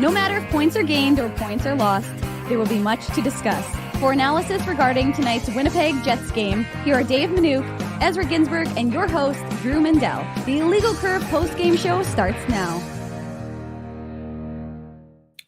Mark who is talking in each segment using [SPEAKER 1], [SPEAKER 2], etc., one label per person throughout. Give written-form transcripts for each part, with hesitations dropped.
[SPEAKER 1] No matter if points are gained or points are lost, there will be much to discuss. For analysis regarding tonight's Winnipeg Jets game, here are Dave Manouk, Ezra Ginsburg, and your host, Drew Mandel. The Illegal Curve post-game show starts now.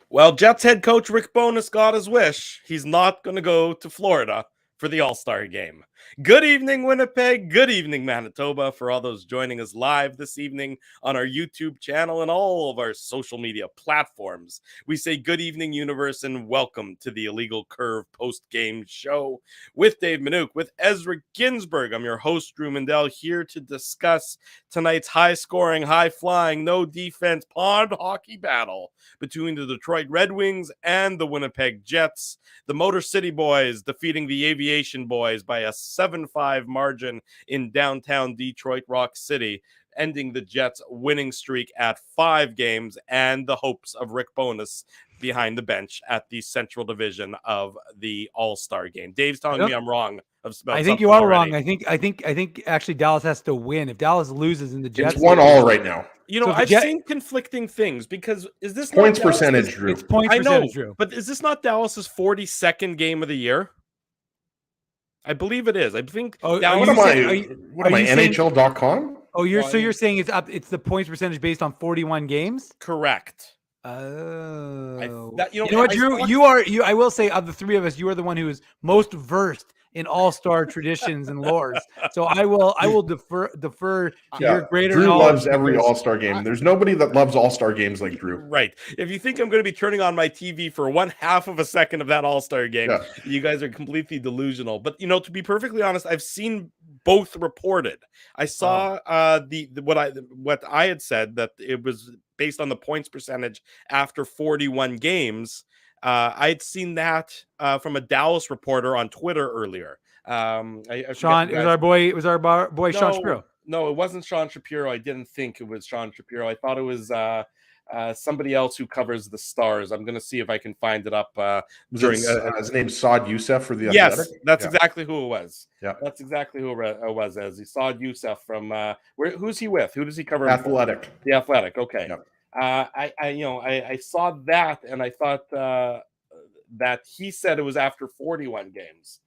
[SPEAKER 2] Well, Jets head coach Rick Bowness got his wish. He's not going to go to Florida for the All-Star game. Good evening, Winnipeg. Good evening, Manitoba, for all those joining us live this evening on our YouTube channel and all of our social media platforms. We say good evening, universe, and welcome to the Illegal Curve post-game show with Dave Manouk, with Ezra Ginsburg. I'm your host, Drew Mandel, here to discuss tonight's high-scoring, high-flying, no-defense pond hockey battle between the Detroit Red Wings and the Winnipeg Jets. The Motor City Boys defeating the Aviation Boys by a 7-5 margin in downtown Detroit Rock City, ending the Jets' winning streak at 5 games and the hopes of Rick Bowness behind the bench at the Central Division of the All-Star game. Dave's telling me I'm wrong.
[SPEAKER 3] I think you are already wrong. I think actually Dallas has to win. If Dallas loses in the Jets,
[SPEAKER 4] it's 1-1 right now.
[SPEAKER 2] You know, so I've seen conflicting things because is this
[SPEAKER 4] points percentage, Drew?
[SPEAKER 3] It's points percentage, Drew.
[SPEAKER 2] But is this not Dallas's 42nd game of the year? I believe it is. I think.
[SPEAKER 4] What am I? NHL.com?
[SPEAKER 3] Oh, you're saying it's up? It's the points percentage based on 41 games?
[SPEAKER 2] Correct.
[SPEAKER 3] Oh, you know what, Drew? I will say, of the three of us, you are the one who is most versed in all-star traditions and lores. So I will defer to your greater
[SPEAKER 4] Drew
[SPEAKER 3] knowledge.
[SPEAKER 4] Loves every all-star game. There's nobody that loves all-star games like Drew.
[SPEAKER 2] Right. If you think I'm going to be turning on my TV for 1/2 of a second of that all-star game, you guys are completely delusional. But to be perfectly honest, I've seen both reported. I saw what I had said, that it was based on the points percentage after 41 games. I'd seen that from a Dallas reporter on Twitter earlier.
[SPEAKER 3] Sean, it was our boy Sean Shapiro.
[SPEAKER 2] No, it wasn't Sean Shapiro. I didn't think it was Sean Shapiro. I thought it was somebody else who covers the Stars. I'm going to see if I can find it up during.
[SPEAKER 4] His name's Saad Youssef for the
[SPEAKER 2] Yes,
[SPEAKER 4] Athletic?
[SPEAKER 2] that's exactly who it was.
[SPEAKER 4] Yeah,
[SPEAKER 2] that's exactly who it was. As Saad Youssef from who's he with? Who does he cover?
[SPEAKER 4] Athletic.
[SPEAKER 2] The Athletic. Okay.
[SPEAKER 4] Yep.
[SPEAKER 2] I saw that and I thought that he said it was after 41 games.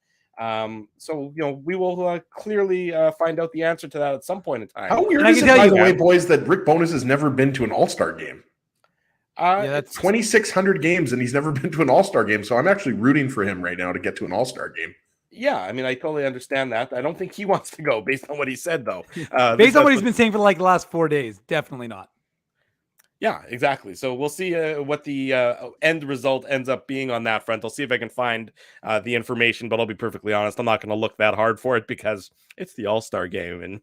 [SPEAKER 2] So we will clearly find out the answer to that at some point in time.
[SPEAKER 4] How weird is it, by the way, boys, that Rick Bowness has never been to an All-Star game? That's 2,600 games and he's never been to an All-Star game. So I'm actually rooting for him right now to get to an All-Star game.
[SPEAKER 2] Yeah, I mean, I totally understand that. I don't think he wants to go based on what he said, though.
[SPEAKER 3] Based on what he's been saying for the last 4 days, definitely not.
[SPEAKER 2] Yeah, exactly. So we'll see what the end result ends up being on that front. I'll see if I can find the information, but I'll be perfectly honest, I'm not going to look that hard for it because it's the All-Star game, and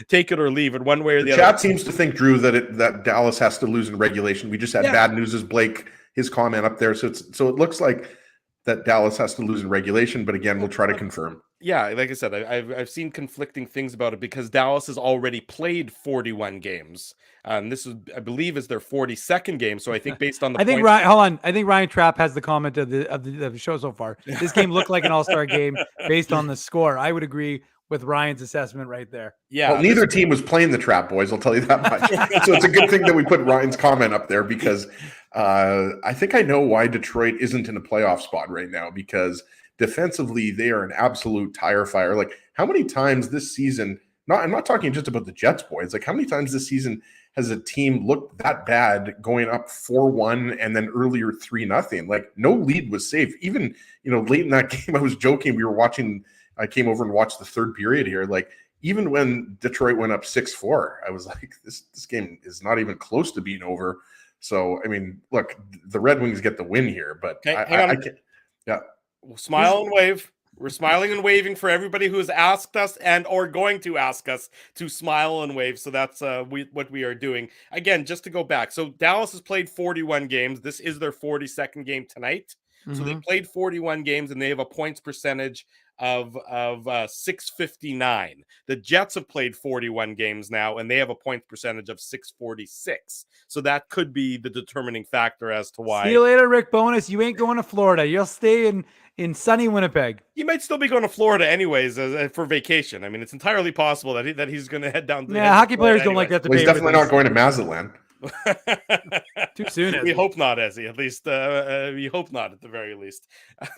[SPEAKER 2] take it or leave it one way or the other.
[SPEAKER 4] Chat seems to think, Drew, that Dallas has to lose in regulation. We just had bad news as Blake, his comment up there. So it looks like that Dallas has to lose in regulation, but again, we'll try to confirm.
[SPEAKER 2] Yeah, like I said, I've seen conflicting things about it because Dallas has already played 41 games. This is, I believe, is their 42nd game. So I think based on the
[SPEAKER 3] I think Ryan Trapp has the comment of the show so far. This game looked like an all-star game based on the score. I would agree with Ryan's assessment right there.
[SPEAKER 2] Yeah.
[SPEAKER 4] Well, neither team was playing the Trap Boys, I'll tell you that much. So it's a good thing that we put Ryan's comment up there because I think I know why Detroit isn't in a playoff spot right now, because defensively they are an absolute tire fire. Like, how many times this season, I'm not talking just about the Jets, boys, like how many times this season has a team looked that bad going up 4-1 and then earlier 3-0? Like, no lead was safe. Even, late in that game, I was joking. I came over and watched the third period here. Like, even when Detroit went up 6-4, I was like, this game is not even close to being over. So, I mean, look, the Red Wings get the win here, but
[SPEAKER 2] I
[SPEAKER 4] can't. Yeah.
[SPEAKER 2] We'll smile and wave. We're smiling and waving for everybody who has asked us and or going to ask us to smile and wave. So that's what we are doing. Again, just to go back. So Dallas has played 41 games. This is their 42nd game tonight. Mm-hmm. So they played 41 games and they have a points percentage of 659. The Jets have played 41 games now and they have a point percentage of 646. So that could be the determining factor as to why.
[SPEAKER 3] See you later, Rick Bowness. You ain't going to Florida. You'll stay in sunny Winnipeg.
[SPEAKER 2] He might still be going to Florida anyways for vacation. I mean, it's entirely possible that he's going to head down.
[SPEAKER 3] Hockey players don't like that.
[SPEAKER 4] Well, he's definitely not going to Mazatlan.
[SPEAKER 3] Too soon.
[SPEAKER 2] We hope not, Ezzy. At least we hope not. At the very least,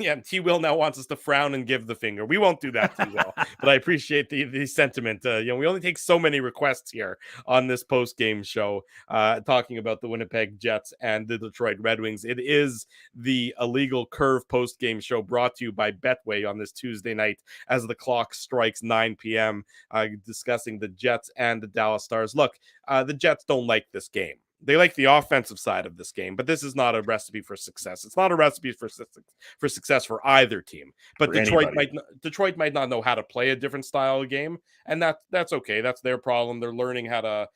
[SPEAKER 2] yeah. T. Will now wants us to frown and give the finger. We won't do that, T. Will. But I appreciate the sentiment. We only take so many requests here on this post game show, talking about the Winnipeg Jets and the Detroit Red Wings. It is the Illegal Curve post game show brought to you by Betway on this Tuesday night as the clock strikes 9 p.m. Discussing the Jets and the Dallas Stars. Look, the Jets don't like this game. They like the offensive side of this game, but this is not a recipe for success. It's not a recipe for success for either team. But Detroit might not know how to play a different style of game, and that's okay. That's their problem. They're learning how to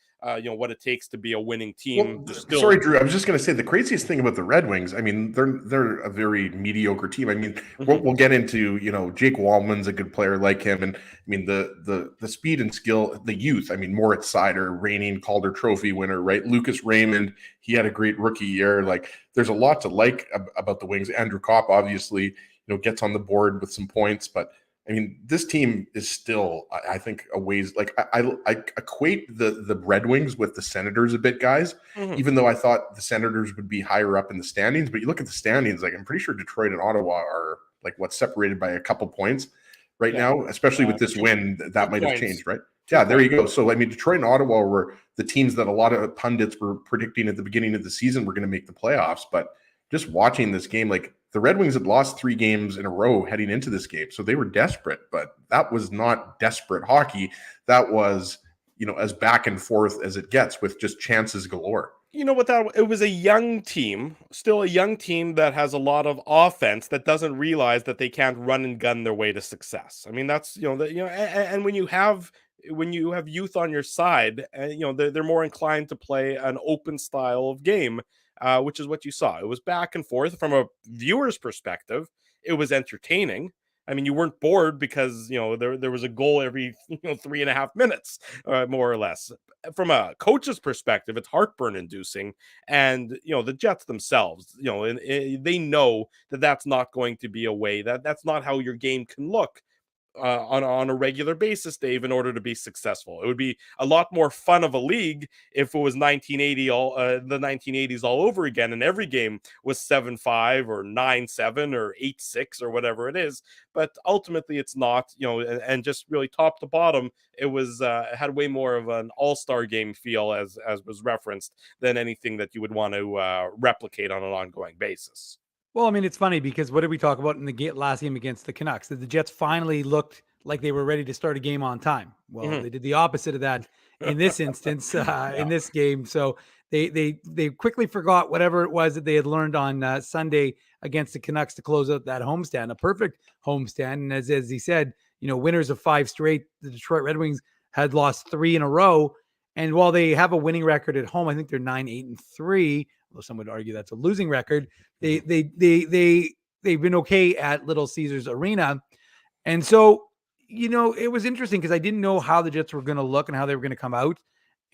[SPEAKER 2] what it takes to be a winning team.
[SPEAKER 4] Well, sorry, Drew. I was just going to say the craziest thing about the Red Wings. I mean, they're a very mediocre team. I mean, we'll get into Jake Wallman's a good player like him, and I mean the speed and skill, the youth. I mean, Moritz Seider, reigning Calder Trophy winner, right? Lucas Raymond, he had a great rookie year. Like, there's a lot to like about the Wings. Andrew Kopp obviously gets on the board with some points, but I mean, this team is still, I think, a ways. Like, I equate the Red Wings with the Senators a bit, guys. Even though I thought the Senators would be higher up in the standings, but you look at the standings, like I'm pretty sure Detroit and Ottawa are like separated by a couple points right now. Especially with this win, that might have changed, right? Yeah, there you go. So I mean, Detroit and Ottawa were the teams that a lot of pundits were predicting at the beginning of the season were going to make the playoffs. But just watching this game, like, the Red Wings had lost 3 games in a row heading into this game, so they were desperate, but that was not desperate hockey. That was, as back and forth as it gets with just chances galore.
[SPEAKER 2] It was a young team, still a young team that has a lot of offense that doesn't realize that they can't run and gun their way to success. I mean, that's, and when you have youth on your side, they're more inclined to play an open style of game. Which is what you saw. It was back and forth. From a viewer's perspective, it was entertaining. I mean, you weren't bored because, there was a goal every, 3.5 minutes, more or less. From a coach's perspective, it's heartburn inducing. And, the Jets themselves, they know that that's not going to be a way, that's not how your game can look. On a regular basis, Dave, in order to be successful. It would be a lot more fun of a league if it was the 1980s all over again, and every game was 7-5 or 9-7 or 8-6 or whatever it is. But ultimately, it's not. And just really top to bottom, it was had way more of an all-star game feel, as was referenced, than anything that you would want to replicate on an ongoing basis.
[SPEAKER 3] Well, I mean, it's funny because what did we talk about in the last game against the Canucks? That the Jets finally looked like they were ready to start a game on time. Well, they did the opposite of that in this instance, in this game. So they quickly forgot whatever it was that they had learned on Sunday against the Canucks to close out that homestand, a perfect homestand. And as he said, winners of 5 straight, the Detroit Red Wings had lost 3 in a row. And while they have a winning record at home, I think they're 9-8-3. Although some would argue that's a losing record. They've been okay at Little Caesars Arena. And so, it was interesting because I didn't know how the Jets were going to look and how they were going to come out.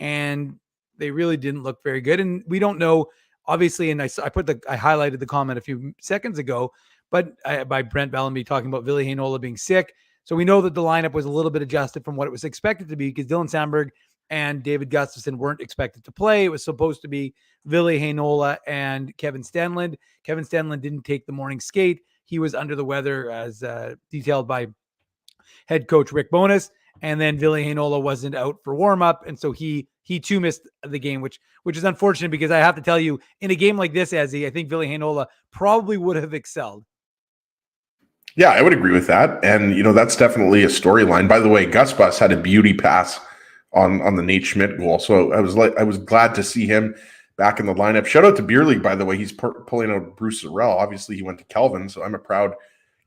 [SPEAKER 3] And they really didn't look very good. And we don't know, obviously, and I highlighted the comment a few seconds ago, but by Brent Bellamy talking about Ville Heinola being sick. So we know that the lineup was a little bit adjusted from what it was expected to be because Dylan Sandberg and David Gustafsson weren't expected to play. It was supposed to be Ville Heinola and Kevin Stenlund. Kevin Stenlund didn't take the morning skate. He was under the weather, as detailed by head coach Rick Bowness. And then Ville Heinola wasn't out for warm-up, and so he too missed the game, which is unfortunate because I have to tell you, in a game like this, I think Ville Heinola probably would have excelled.
[SPEAKER 4] Yeah, I would agree with that. And, that's definitely a storyline. By the way, Gus Bus had a beauty pass on the Nate Schmidt goal. So I was glad to see him back in the lineup. Shout out to Beer League, by the way. He's pulling out Bruce Sorrell. Obviously, he went to Kelvin, so I'm a proud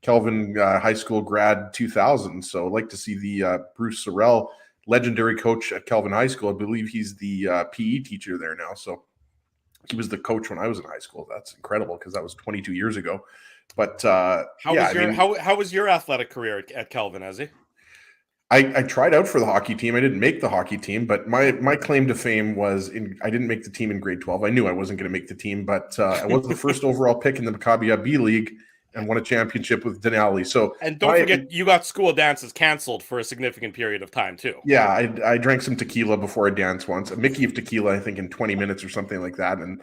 [SPEAKER 4] Kelvin high school grad 2000. So I'd like to see the Bruce Sorrell, legendary coach at Kelvin High School. I believe he's the PE teacher there now. So he was the coach when I was in high school. That's incredible because that was 22 years ago. But
[SPEAKER 2] how was your athletic career at Kelvin, Ezzy?
[SPEAKER 4] I tried out for the hockey team. I didn't make the hockey team, but my claim to fame was I didn't make the team in grade 12. I knew I wasn't going to make the team, but I was the first overall pick in the Maccabi B League and won a championship with Denali. So,
[SPEAKER 2] and don't forget, you got school dances canceled for a significant period of time too.
[SPEAKER 4] Yeah, I drank some tequila before a dance once, a Mickey of tequila, I think in 20 minutes or something like that, and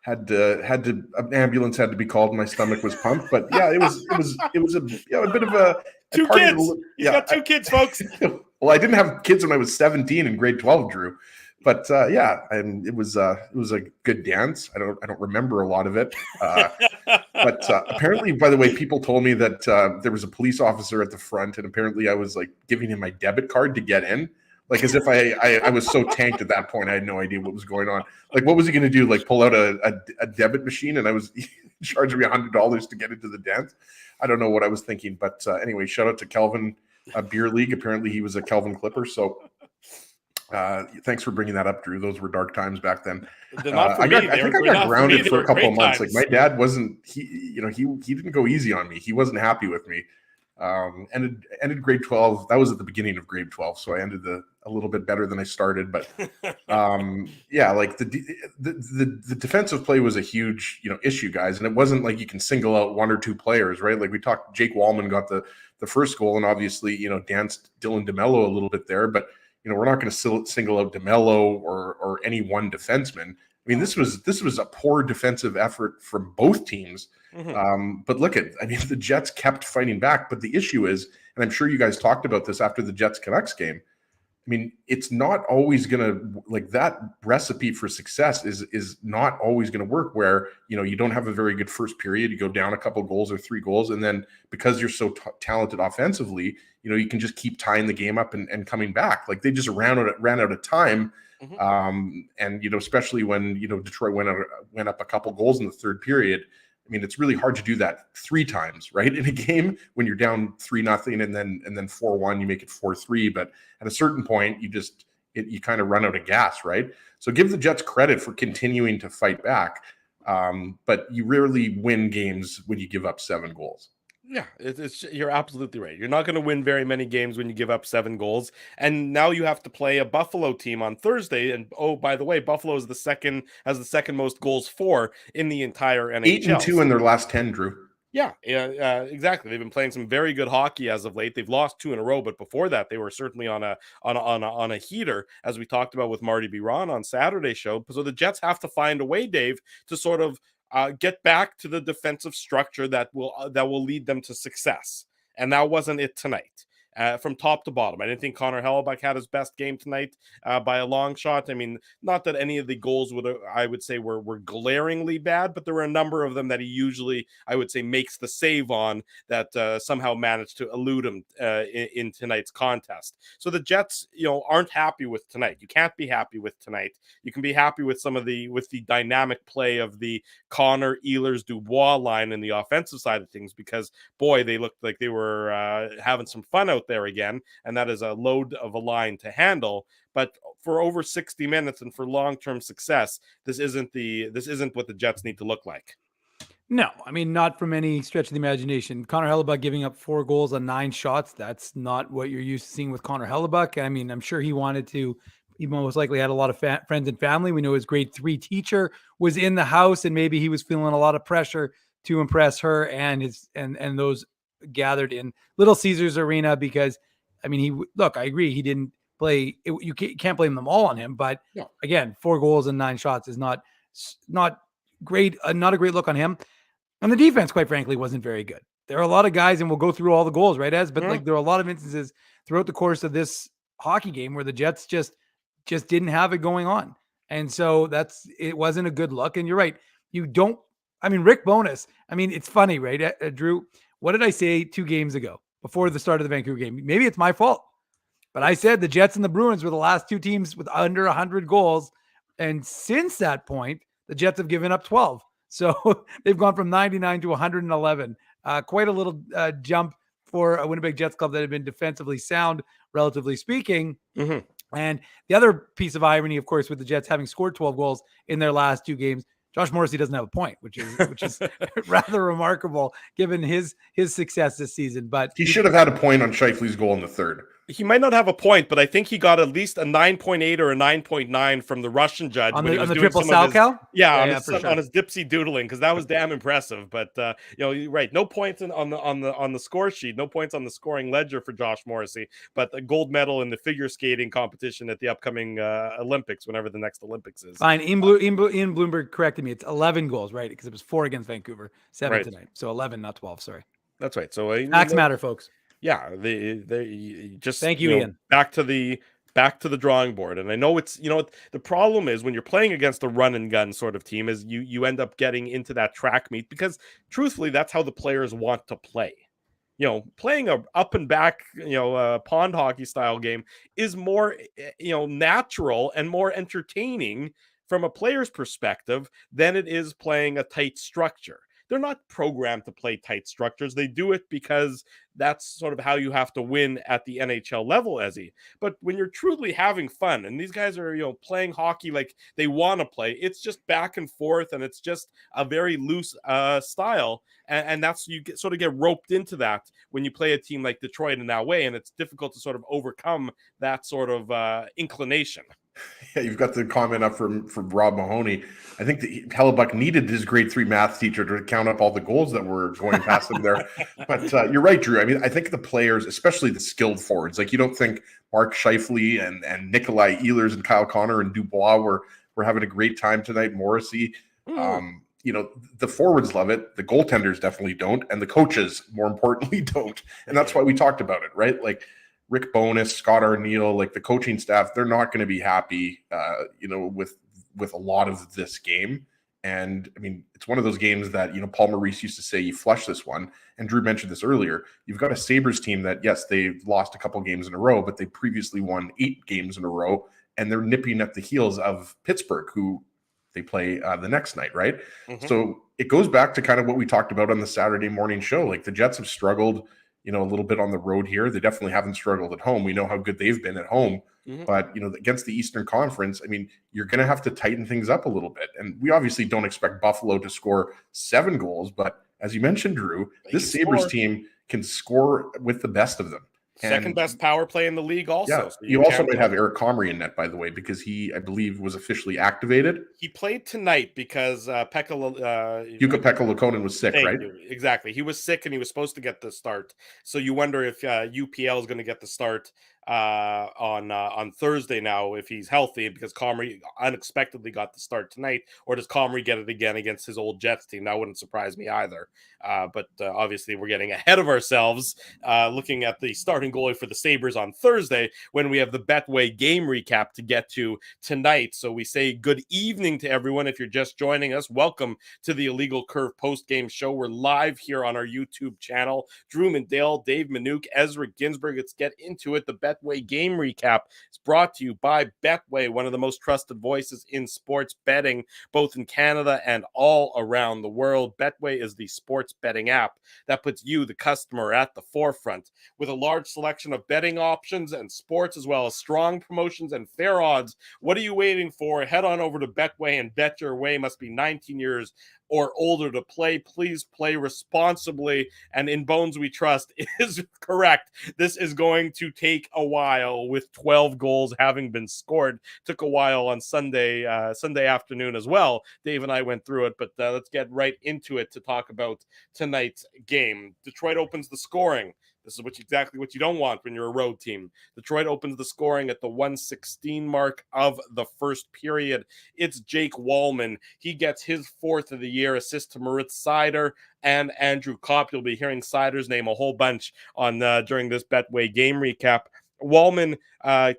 [SPEAKER 4] had to an ambulance had to be called. My stomach was pumped, but yeah, it was a bit of a
[SPEAKER 2] two kids. He's got two kids, folks.
[SPEAKER 4] Well, I didn't have kids when I was 17 in grade 12, Drew. But and it was a good dance. I don't remember a lot of it. But apparently, by the way, people told me that there was a police officer at the front, and apparently I was like giving him my debit card to get in, like as if I was so tanked at that point. I had no idea what was going on. Like, what was he going to do? Like pull out a debit machine, and I was charging me $100 to get into the dance. I don't know what I was thinking, but anyway, shout out to Kelvin Beer League. Apparently, he was a Kelvin Clipper, so. Thanks for bringing that up, Drew. Those were dark times back then. I think I got grounded for a couple of months. Like my dad wasn't, he didn't go easy on me. He wasn't happy with me. Ended grade 12. That was at the beginning of grade 12. So I ended a little bit better than I started, but like the defensive play was a huge, issue, guys. And it wasn't like you can single out one or two players, right? Like we talked, Jake Wallman got the first goal and obviously, danced Dylan DeMello a little bit there, but we're not going to single out DeMello or any one defenseman. I mean, this was a poor defensive effort from both teams. Mm-hmm. But look the Jets kept fighting back. But the issue is, and I'm sure you guys talked about this after the Jets Canucks game. I mean, it's not always going to, like, that recipe for success is not always going to work where, you don't have a very good first period. You go down a couple goals or 3 goals. And then because you're so talented offensively, you can just keep tying the game up and coming back. Like they just ran out of time. Mm-hmm. And, especially when, Detroit went up a couple goals in the third period. I mean, it's really hard to do that 3 times, right? In a game when you're down 3-0 and then 4-1, you make it 4-3. But at a certain point, you kind of run out of gas, right? So give the Jets credit for continuing to fight back. But you rarely win games when you give up 7 goals.
[SPEAKER 2] Yeah, you're absolutely right. You're not going to win very many games when you give up 7 goals. And now you have to play a Buffalo team on Thursday. And oh, by the way, Buffalo has the second most goals for in the entire NHL.
[SPEAKER 4] 8-2 in their last 10, Drew.
[SPEAKER 2] Yeah, exactly. They've been playing some very good hockey as of late. They've lost 2 in a row, but before that, they were certainly on a heater, as we talked about with Marty Biron on Saturday's show. So the Jets have to find a way, Dave, to sort of get back to the defensive structure that will lead them to success. And that wasn't it tonight. From top to bottom, I didn't think Connor Hellebuyck had his best game tonight by a long shot. I mean, not that any of the goals I would say were glaringly bad, but there were a number of them that he usually, I would say, makes the save on that somehow managed to elude him in tonight's contest. So the Jets, aren't happy with tonight. You can't be happy with tonight. You can be happy with the dynamic play of the Connor, Ehlers, Dubois line in the offensive side of things, because boy, they looked like they were having some fun out there again, and that is a load of a line to handle. But for over 60 minutes and for long-term success, this isn't what the Jets need to look like.
[SPEAKER 3] No, I mean, not from any stretch of the imagination. Connor Hellebuyck giving up 4 goals on 9 shots. That's not what you're used to seeing with Connor Hellebuyck. I mean, I'm sure he wanted to. He most likely had a lot of friends and family. We know his grade 3 teacher was in the house, and maybe he was feeling a lot of pressure to impress her and those gathered in Little Caesars Arena, because I mean, I agree, he didn't play. You can't blame them all on him, but again, 4 goals and 9 shots is not great. Not a great look on him. And the defense, quite frankly, wasn't very good. There are a lot of guys, and we'll go through all the goals, right, Ez? But like there are a lot of instances throughout the course of this hockey game where the Jets just didn't have it going on, and so it wasn't a good look. And you're right, Rick Bowness. I mean, it's funny, right, Drew? What did I say 2 games ago before the start of the Vancouver game? Maybe it's my fault, but I said the Jets and the Bruins were the last 2 teams with under 100 goals. And since that point, the Jets have given up 12. So they've gone from 99 to 111. Quite a little jump for a Winnipeg Jets club that had been defensively sound, relatively speaking. Mm-hmm. And the other piece of irony, of course, with the Jets having scored 12 goals in their last 2 games, Josh Morrissey doesn't have a point, which is rather remarkable given his success this season. But
[SPEAKER 4] he should have had a point on Scheifele's goal in the third.
[SPEAKER 2] He might not have a point, but I think he got at least a 9.8 or a 9.9 from the Russian judge
[SPEAKER 3] on
[SPEAKER 2] when he was
[SPEAKER 3] the
[SPEAKER 2] doing
[SPEAKER 3] triple
[SPEAKER 2] some of his,
[SPEAKER 3] Salchow.
[SPEAKER 2] on his dipsy doodling, because that was damn impressive. But you're right, no points on the score sheet, no points on the scoring ledger for Josh Morrissey, but a gold medal in the figure skating competition at the upcoming Olympics, whenever the next Olympics is.
[SPEAKER 3] Fine. Ian Bloomberg corrected me. It's 11 goals, right? Because it was 4 against Vancouver, 7 tonight, so 11, not 12. Sorry.
[SPEAKER 2] That's right. So
[SPEAKER 3] facts matter, folks.
[SPEAKER 2] Yeah, they just
[SPEAKER 3] thank you, Ian.
[SPEAKER 2] Back to the drawing board. And I know it's the problem is when you're playing against a run and gun sort of team is you end up getting into that track meet, because truthfully that's how the players want to play. Playing a up and back, pond hockey style game is more, natural and more entertaining from a player's perspective than it is playing a tight structure. They're not programmed to play tight structures. They do it because that's sort of how you have to win at the NHL level, Ezzy. But when you're truly having fun, and these guys are, playing hockey like they want to play, it's just back and forth, and it's just a very loose style. And that's, you sort of get roped into that when you play a team like Detroit in that way, and it's difficult to sort of overcome that sort of inclination.
[SPEAKER 4] Yeah, you've got the comment up from Rob Mahoney. I think that Hellebuck needed his grade 3 math teacher to count up all the goals that were going past him there. But you're right, Drew. I mean, I think the players, especially the skilled forwards, like you don't think Mark Scheifele and Nikolai Ehlers and Kyle Connor and Dubois were having a great time tonight. Morrissey, the forwards love it. The goaltenders definitely don't. And the coaches, more importantly, don't. And that's why we talked about it, right? Like, Rick Bowness, Scott Arneal, like the coaching staff, they're not going to be happy, with a lot of this game. And I mean, it's one of those games that, Paul Maurice used to say, you flush this one. And Drew mentioned this earlier. You've got a Sabres team that, yes, they've lost a couple games in a row, but they previously won 8 games in a row. And they're nipping at the heels of Pittsburgh, who they play the next night, right? Mm-hmm. So it goes back to kind of what we talked about on the Saturday morning show. Like the Jets have struggled, a little bit on the road here. They definitely haven't struggled at home. We know how good they've been at home, but against the Eastern Conference, I mean, you're going to have to tighten things up a little bit. And we obviously don't expect Buffalo to score 7 goals, but as you mentioned, Drew, this Sabres team can score with the best of them.
[SPEAKER 2] Second best power play in the league also.
[SPEAKER 4] Yeah, so you also might have Eric Comrie in net, by the way, because he, I believe, was officially activated.
[SPEAKER 2] He played tonight because
[SPEAKER 4] Jukka-Pekka Lakonen was sick, right?
[SPEAKER 2] Exactly. He was sick and he was supposed to get the start. So you wonder if UPL is going to get the start on Thursday now if he's healthy, because Comrie unexpectedly got the start tonight, or does Comrie get it again against his old Jets team? That wouldn't surprise me either. But obviously we're getting ahead of ourselves looking at the starting goalie for the Sabres on Thursday when we have the Betway game recap to get to tonight. So we say good evening to everyone. If you're just joining us, welcome to the Illegal Curve post-game show. We're live here on our YouTube channel. Drew Mandel, Dave Manouk, Ezra Ginsburg. Let's get into it. The Betway game recap is brought to you by Betway, one of the most trusted voices in sports betting, both in Canada and all around the world. Betway is the sports betting app that puts you, the customer, at the forefront. With a large selection of betting options and sports, as well as strong promotions and fair odds, what are you waiting for? Head on over to Betway and bet your way. Must be 19 years or older to play. Please play responsibly, and in Bones We Trust is correct. This is going to take a while, with 12 goals having been scored. Took a while on Sunday afternoon as well. Dave and I went through it, but let's get right into it to talk about tonight's game. Detroit opens the scoring. This is exactly what you don't want when you're a road team. Detroit opens the scoring at the 1:16 mark of the first period. It's Jake Wallman. He gets his 4th of the year assist to Moritz Seider and Andrew Kopp. You'll be hearing Seider's name a whole bunch on during this Betway game recap. Wallman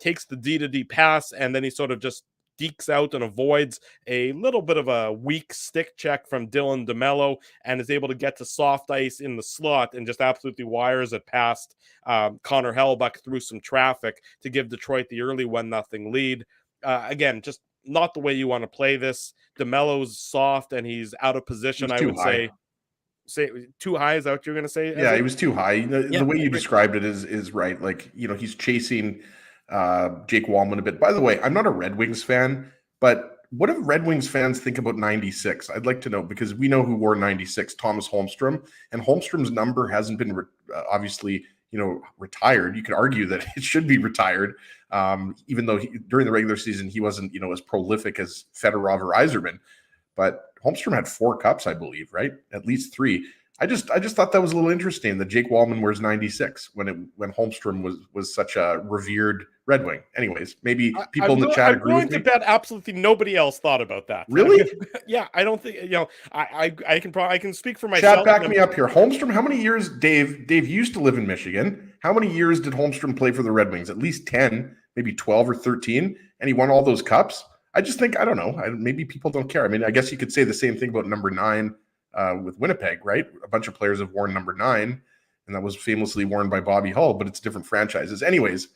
[SPEAKER 2] takes the D-to-D pass, and then he sort of just dekes out and avoids a little bit of a weak stick check from Dylan DeMello, and is able to get to soft ice in the slot and just absolutely wires it past Connor Hellebuck through some traffic to give Detroit the early 1-0 lead. Again, just not the way you want to play this. DeMello's soft and he's out of position, I would say. Too high, is that what you're going to say?
[SPEAKER 4] Yeah, he was too high. The way you described it is right. Like, he's chasing Jake Wallman a bit. By the way, I'm not a Red Wings fan, but what do Red Wings fans think about 96? I'd like to know, because we know who wore 96, Thomas Holmstrom, and Holmstrom's number hasn't been obviously retired. You could argue that it should be retired, even though during the regular season he wasn't, as prolific as Fedorov or Yzerman. But Holmstrom had 4 cups, I believe, right? At least 3. I just thought that was a little interesting that Jake Wallman wears 96 when Holmstrom was such a revered Red Wing. Anyways, maybe people in the chat agree with me.
[SPEAKER 2] I'm going to bet absolutely nobody else thought about that.
[SPEAKER 4] Really?
[SPEAKER 2] Yeah, I don't think I can speak for myself.
[SPEAKER 4] Chat, back me up here. Holmstrom, how many years, Dave used to live in Michigan. How many years did Holmstrom play for the Red Wings? At least 10, maybe 12 or 13, and he won all those cups. I just think, I don't know, maybe people don't care. I mean, I guess you could say the same thing about number 9 with Winnipeg, right? A bunch of players have worn number 9, and that was famously worn by Bobby Hull, but it's different franchises. Anyways,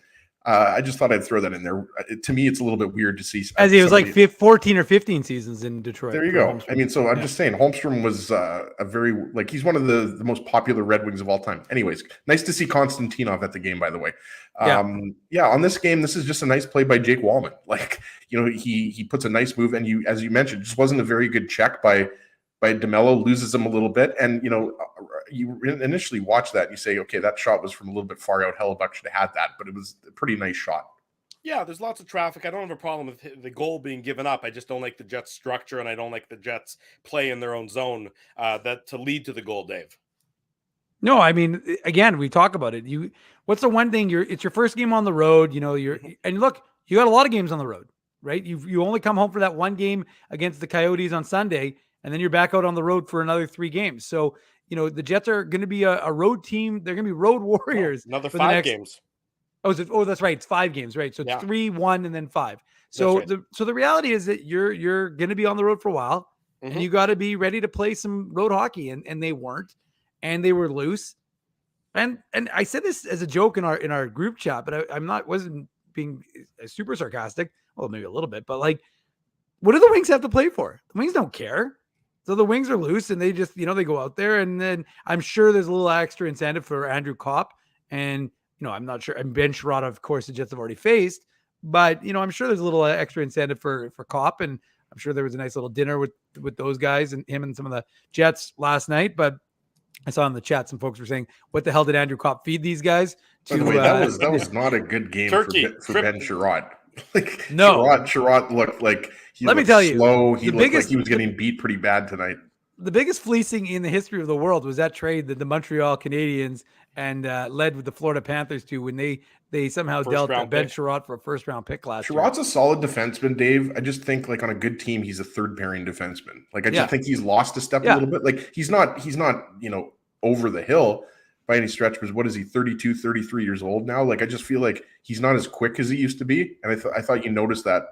[SPEAKER 4] I just thought I'd throw that in there. To me, it's a little bit weird to see.
[SPEAKER 3] As he was like 14 or 15 seasons in Detroit.
[SPEAKER 4] There you go. Holmstrom. I mean, so I'm just saying Holmstrom was a very, he's one of the most popular Red Wings of all time. Anyways, nice to see Konstantinov at the game, by the way. On this game, this is just a nice play by Jake Wallman. He puts a nice move, and as you mentioned, just wasn't a very good check by DeMello, loses him a little bit. And, you initially watch that and you say, okay, that shot was from a little bit far out. Hellebuck should have had that, but it was a pretty nice shot.
[SPEAKER 2] Yeah, there's lots of traffic. I don't have a problem with the goal being given up. I just don't like the Jets' structure, and I don't like the Jets' play in their own zone that to lead to the goal, Dave.
[SPEAKER 3] No, I mean, again, we talk about it. What's the one thing? It's your first game on the road. And look, you got a lot of games on the road, right? You only come home for that one game against the Coyotes on Sunday, and then you're back out on the road for another 3 games. So, the Jets are going to be a road team. They're going to be road warriors.
[SPEAKER 2] Another 5 games.
[SPEAKER 3] Oh, that's right. It's 5 games, right? So it's 3, 1, and then 5. So right. The reality is that you're going to be on the road for a while, and you got to be ready to play some road hockey. And they weren't, and they were loose. And I said this as a joke in our group chat, but wasn't being super sarcastic. Well, maybe a little bit, but what do the Wings have to play for? The Wings don't care. So the Wings are loose, and they just, they go out there, and then I'm sure there's a little extra incentive for Andrew Kopp, and I'm not sure. And Ben Sherratt, of course, the Jets have already faced, but I'm sure there's a little extra incentive for Kopp, and I'm sure there was a nice little dinner with those guys and him and some of the Jets last night. But I saw in the chat some folks were saying, "What the hell did Andrew Kopp feed these guys?"
[SPEAKER 4] By the way, that was not a good game for Ben Sherratt.
[SPEAKER 3] No,
[SPEAKER 4] Sherratt looked like
[SPEAKER 3] Let me tell you,
[SPEAKER 4] slow. He looked like he was getting beat pretty bad tonight.
[SPEAKER 3] The biggest fleecing in the history of the world was that trade that the Montreal Canadiens and led with the Florida Panthers to when they somehow dealt Ben Sherratt for a first-round pick last year.
[SPEAKER 4] Sherratt's a solid defenseman, Dave. I just think on a good team, he's a third-pairing defenseman. I just think he's lost a step a little bit. He's not over the hill by any stretch, because what is he, 32, 33 years old now? I just feel like he's not as quick as he used to be. And I thought you noticed that,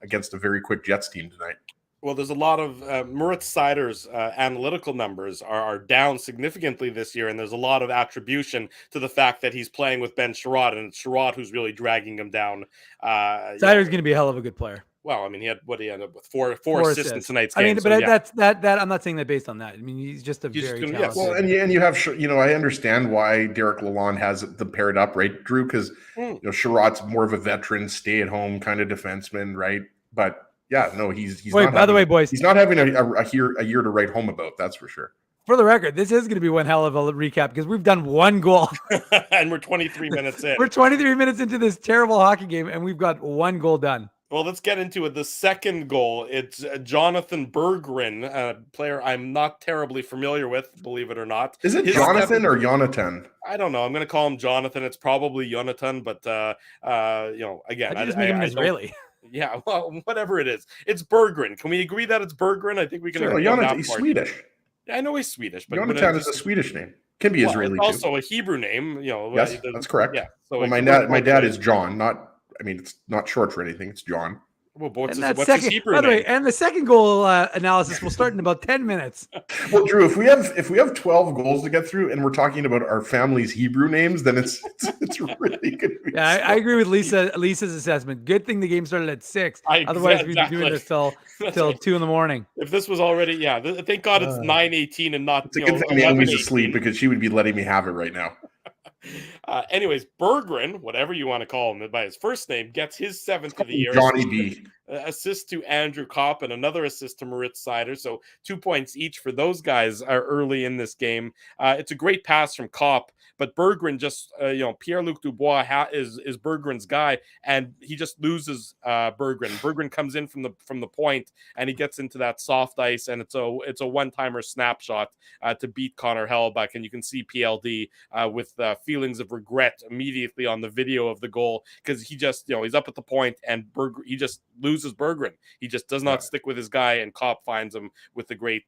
[SPEAKER 4] against a very quick Jets team tonight.
[SPEAKER 2] Well, there's a lot of Moritz Seider's analytical numbers are down significantly this year, and there's a lot of attribution to the fact that he's playing with Ben Sherratt, and it's Sherratt who's really dragging him down.
[SPEAKER 3] Seider's going to be a hell of a good player.
[SPEAKER 2] Well, I mean, he ended up with four assists in tonight's game.
[SPEAKER 3] I mean, but that I'm not saying that based on that. I mean, he's just very talented. Yes.
[SPEAKER 4] Well, and you have, I understand why Derek Lalonde has them paired up, right, Drew? Because Sherratt's more of a veteran, stay-at-home kind of defenseman, right? But yeah, no, he's.
[SPEAKER 3] Wait, by the way, boys,
[SPEAKER 4] he's not having a year to write home about. That's for sure.
[SPEAKER 3] For the record, this is going to be one hell of a recap because we've done 1 goal.
[SPEAKER 2] And we're 23 minutes in.
[SPEAKER 3] We're 23 minutes into this terrible hockey game, and we've got 1 goal done.
[SPEAKER 2] Well, let's get into it. The second goal, it's Jonathan Berggren, a player I'm not terribly familiar with, believe it or not.
[SPEAKER 4] Is it Jonathan or Jonathan?
[SPEAKER 2] I don't know. I'm going to call him Jonathan. It's probably Jonathan, but again,
[SPEAKER 3] I just make him Israeli.
[SPEAKER 2] Yeah, well, whatever it is, it's Berggren. Can we agree that it's Berggren? I think we can.
[SPEAKER 4] Sure, Jonathan, he's Swedish.
[SPEAKER 2] Yeah, I know he's Swedish, but
[SPEAKER 4] Jonathan is a Swedish name. Can be Israeli
[SPEAKER 2] it's also a Hebrew name.
[SPEAKER 4] Yes, that's correct.
[SPEAKER 2] Yeah. So
[SPEAKER 4] my dad is John, not. I mean, it's not short for anything. It's John.
[SPEAKER 2] Well, what's his Hebrew name?
[SPEAKER 3] By the way, and the second goal analysis will start in about 10 minutes.
[SPEAKER 4] Well, Drew, if we have 12 goals to get through, and we're talking about our family's Hebrew names, then it's really good.
[SPEAKER 3] Yeah, I agree with Lisa's assessment. Good thing the game started at 6. Otherwise, we'd be doing this till 2 in the morning.
[SPEAKER 2] If this was already, thank God it's 9:18 and not.
[SPEAKER 4] It's a good thing Naomi's asleep because she would be letting me have it right now.
[SPEAKER 2] Anyways, Berggren, whatever you want to call him by his first name, gets his 7th of the year.
[SPEAKER 4] Johnny B.
[SPEAKER 2] assist to Andrew Kopp and another assist to Moritz Seider. So 2 points each for those guys are early in this game. It's a great pass from Kopp, but Berggren just, Pierre-Luc Dubois is Berggren's guy, and he just loses Berggren. Berggren comes in from the point, and he gets into that soft ice, and it's a one-timer snapshot to beat Connor Hellebuyck, and you can see PLD with feelings of regret immediately on the video of the goal, because he just, he's up at the point, and he just loses Berggren. He just does not stick with his guy, and Kopp finds him with the great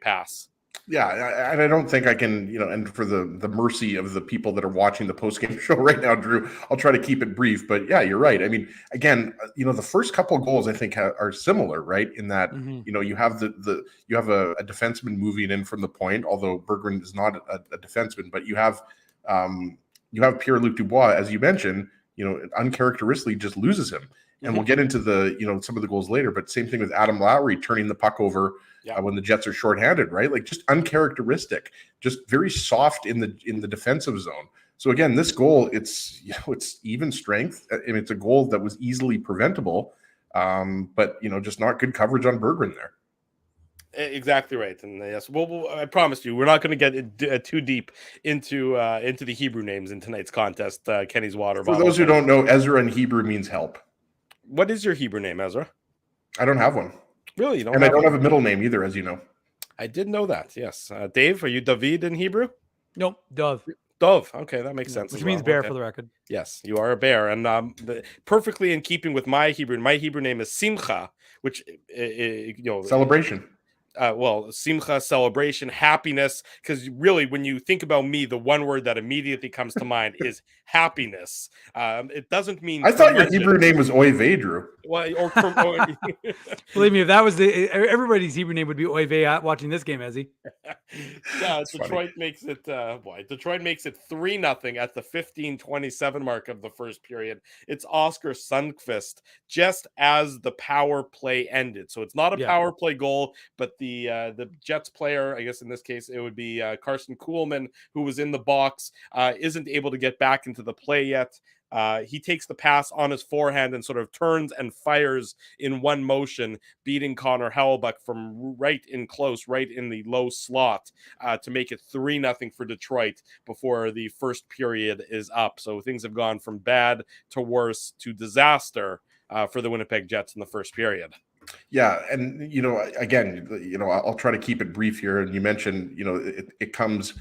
[SPEAKER 2] pass.
[SPEAKER 4] Yeah, and I don't think I can, and for the mercy of the people that are watching the postgame show right now, Drew, I'll try to keep it brief. But yeah, you're right. I mean, again, the first couple of goals I think are similar, right? In that, you have you have a defenseman moving in from the point, although Berggren is not a defenseman, but you have Pierre-Luc Dubois, as you mentioned, uncharacteristically just loses him. And we'll get into some of the goals later, but same thing with Adam Lowry turning the puck over when the Jets are shorthanded, right? Like just uncharacteristic, just very soft in the defensive zone. So again, this goal, it's even strength. I mean, it's a goal that was easily preventable, but just not good coverage on Berggren there.
[SPEAKER 2] Exactly right, and yes, well, I promise you, we're not going to get too deep into the Hebrew names in tonight's contest. Kenny's water bottle.
[SPEAKER 4] For those who don't know, Ezra in Hebrew means help.
[SPEAKER 2] What is your Hebrew name, Ezra?
[SPEAKER 4] I don't have one.
[SPEAKER 2] Really? You don't?
[SPEAKER 4] And I don't have a middle name either, as you know.
[SPEAKER 2] I did know that. Yes, Dave, are you David in Hebrew?
[SPEAKER 3] Nope, Dove.
[SPEAKER 2] Dove. Okay, that makes sense.
[SPEAKER 3] Which means bear, for the record.
[SPEAKER 2] Yes, you are a bear, and perfectly in keeping with my Hebrew. My Hebrew name is Simcha, which
[SPEAKER 4] celebration.
[SPEAKER 2] Simcha, celebration, happiness. Because really, when you think about me, the one word that immediately comes to mind is happiness. It doesn't mean.
[SPEAKER 4] I thought your Hebrew name was Oy Vey, Drew.
[SPEAKER 2] Well,
[SPEAKER 3] believe me, if that was everybody's Hebrew name would be Oy Vey watching this game, Ezzy.
[SPEAKER 2] Yeah, Detroit makes it. Detroit makes it 3-0 at the 15:27 mark of the first period. It's Oscar Sundqvist just as the power play ended. So it's not a power play goal, but the Jets player, I guess in this case it would be Carson Kuhlman, who was in the box, isn't able to get back into the play yet. He takes the pass on his forehand and sort of turns and fires in one motion, beating Connor Hellebuyck from right in the low slot to make it 3-0 for Detroit before the first period is up. So things have gone from bad to worse to disaster for the Winnipeg Jets in the first period.
[SPEAKER 4] Yeah, and again, I'll try to keep it brief here. And you mentioned, it comes,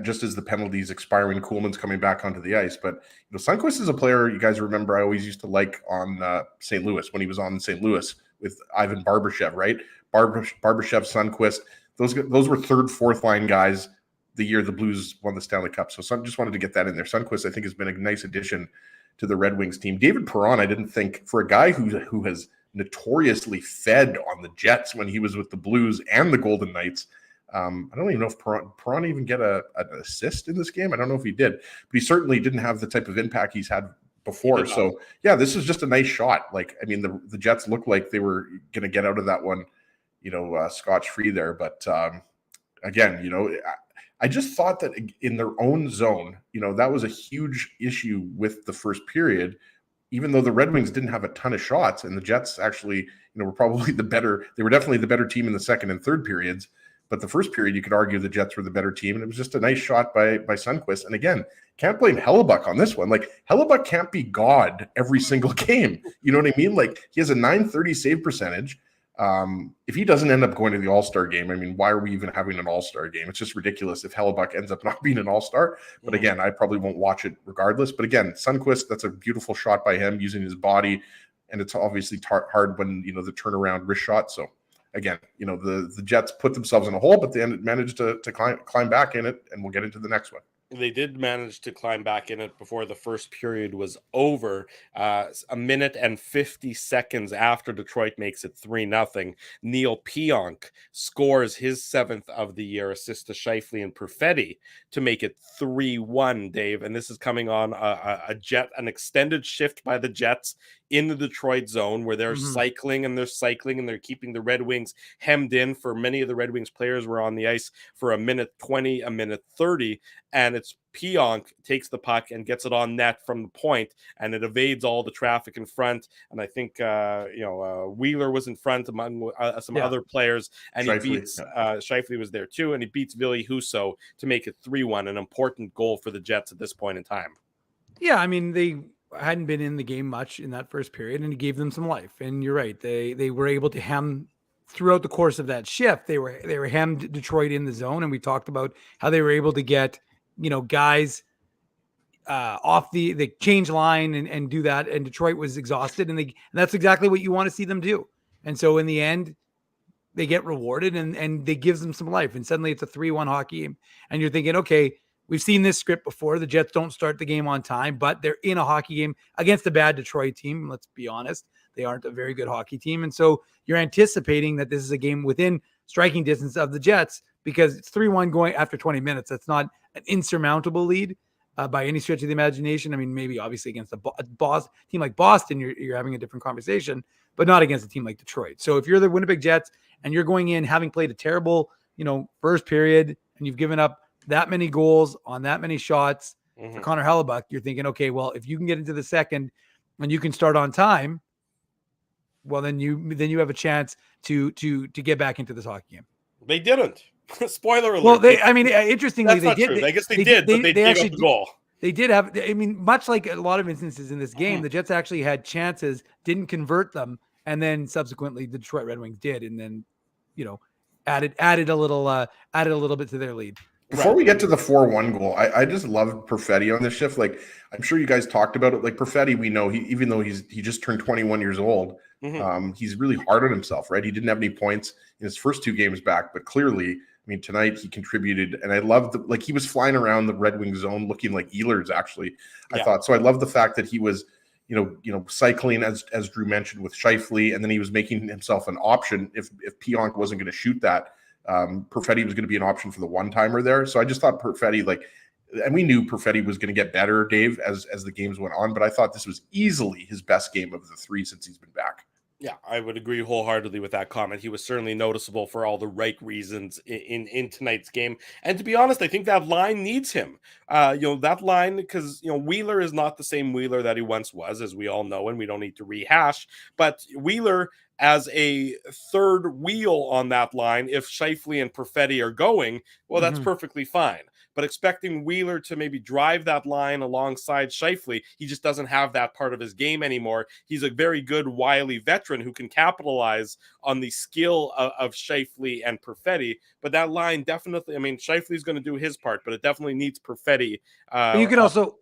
[SPEAKER 4] just as the penalties expiring, Kuhlman's coming back onto the ice. But Sundqvist is a player you guys remember I always used to like on St. Louis when he was on St. Louis with Ivan Barbashev, right? Barbashev, Sundqvist, those were third, fourth line guys the year the Blues won the Stanley Cup. So just wanted to get that in there. Sundqvist, I think, has been a nice addition to the Red Wings team. David Perron, I didn't think, for a guy who has notoriously fed on the Jets when he was with the Blues and the Golden Knights. I don't even know if Perron even get an assist in this game. I don't know if he did, but he certainly didn't have the type of impact he's had before. So yeah, this is just a nice shot. Like, I mean, the Jets looked like they were going to get out of that one, scotch-free there. But again, I just thought that in their own zone, that was a huge issue with the first period, even though the Red Wings didn't have a ton of shots, and the Jets actually, were probably they were definitely the better team in the second and third periods. But the first period, you could argue the Jets were the better team, and it was just a nice shot by Sundqvist. And again, can't blame Hellebuyck on this one. Like, Hellebuyck can't be God every single game. You know what I mean? Like, he has a .930 save percentage. If he doesn't end up going to the All-Star game, I mean, why are we even having an All-Star game? It's just ridiculous if Hellebuyck ends up not being an All-Star. But again, I probably won't watch it regardless. But again, Sundqvist, that's a beautiful shot by him using his body. And it's obviously hard when, the turnaround wrist shot. So again, the Jets put themselves in a hole, but they managed to climb back in it. And we'll get into the next one.
[SPEAKER 2] They did manage to climb back in it before the first period was over. A minute and 50 seconds after Detroit makes it 3-0, Neil Pionk scores his 7th of the year, assist to Scheifele and Perfetti to make it 3-1, Dave. And this is coming on an extended shift by the Jets in the Detroit zone where they're cycling and they're keeping the Red Wings hemmed in. For many of the Red Wings players were on the ice for a minute 20, a minute 30, and it's Pionk takes the puck and gets it on net from the point, and it evades all the traffic in front. And I think Wheeler was in front among some other players, and
[SPEAKER 4] Scheifele,
[SPEAKER 2] he beats Scheifele was there too, and he beats Ville Husso to make it 3-1, an important goal for the Jets at this point in time.
[SPEAKER 3] Yeah, I mean, they hadn't been in the game much in that first period, and he gave them some life. And you're right, they were able to hem throughout the course of that shift. They were hemmed Detroit in the zone, and we talked about how they were able to get guys off the change line and do that. And Detroit was exhausted, and that's exactly what you want to see them do. And so in the end, they get rewarded, and they gives them some life. And suddenly it's a 3-1 hockey game, and you're thinking, okay, we've seen this script before. The Jets don't start the game on time, but they're in a hockey game against a bad Detroit team. Let's be honest. They aren't a very good hockey team. And so you're anticipating that this is a game within striking distance of the Jets, because it's 3-1 going after 20 minutes. That's not an insurmountable lead by any stretch of the imagination. I mean, maybe obviously against a team like Boston, you're having a different conversation, but not against a team like Detroit. So if you're the Winnipeg Jets and you're going in having played a terrible, first period, and you've given up that many goals on that many shots for Connor Hellebuck, you're thinking, okay, well, if you can get into the second and you can start on time, well, then you have a chance to get back into this hockey game.
[SPEAKER 2] They didn't. Spoiler alert.
[SPEAKER 3] Well, interestingly,
[SPEAKER 2] they did. I guess they did, but they gave up the goal.
[SPEAKER 3] They did have, much like a lot of instances in this game, the Jets actually had chances, didn't convert them, and then subsequently the Detroit Red Wings did, and then, added a little bit to their lead.
[SPEAKER 4] Before we get to the 4-1 goal, I just love Perfetti on this shift. Like, I'm sure you guys talked about it. Like, Perfetti, we know even though he just turned 21 years old, he's really hard on himself, right? He didn't have any points in his first 2 games back, but clearly, tonight he contributed, and I loved he was flying around the Red Wing zone looking like Ehlers, actually. I thought so. I love the fact that he was, cycling as Drew mentioned with Scheifele, and then he was making himself an option if Pionk wasn't going to shoot that. Perfetti was going to be an option for the one-timer there. So I just thought Perfetti, and we knew Perfetti was going to get better, Dave, as the games went on, but I thought this was easily his best game of the 3 since he's been back.
[SPEAKER 2] Yeah, I would agree wholeheartedly with that comment. He was certainly noticeable for all the right reasons in tonight's game. And to be honest, I think that line needs him. That line, because, Wheeler is not the same Wheeler that he once was, as we all know, and we don't need to rehash. But Wheeler, as a third wheel on that line, if Scheifele and Perfetti are going, well, that's perfectly fine. But expecting Wheeler to maybe drive that line alongside Scheifele, he just doesn't have that part of his game anymore. He's a very good, wily veteran who can capitalize on the skill of Scheifele and Perfetti. But that line definitely, Scheifele's going to do his part, but it definitely needs Perfetti.
[SPEAKER 3] You can also...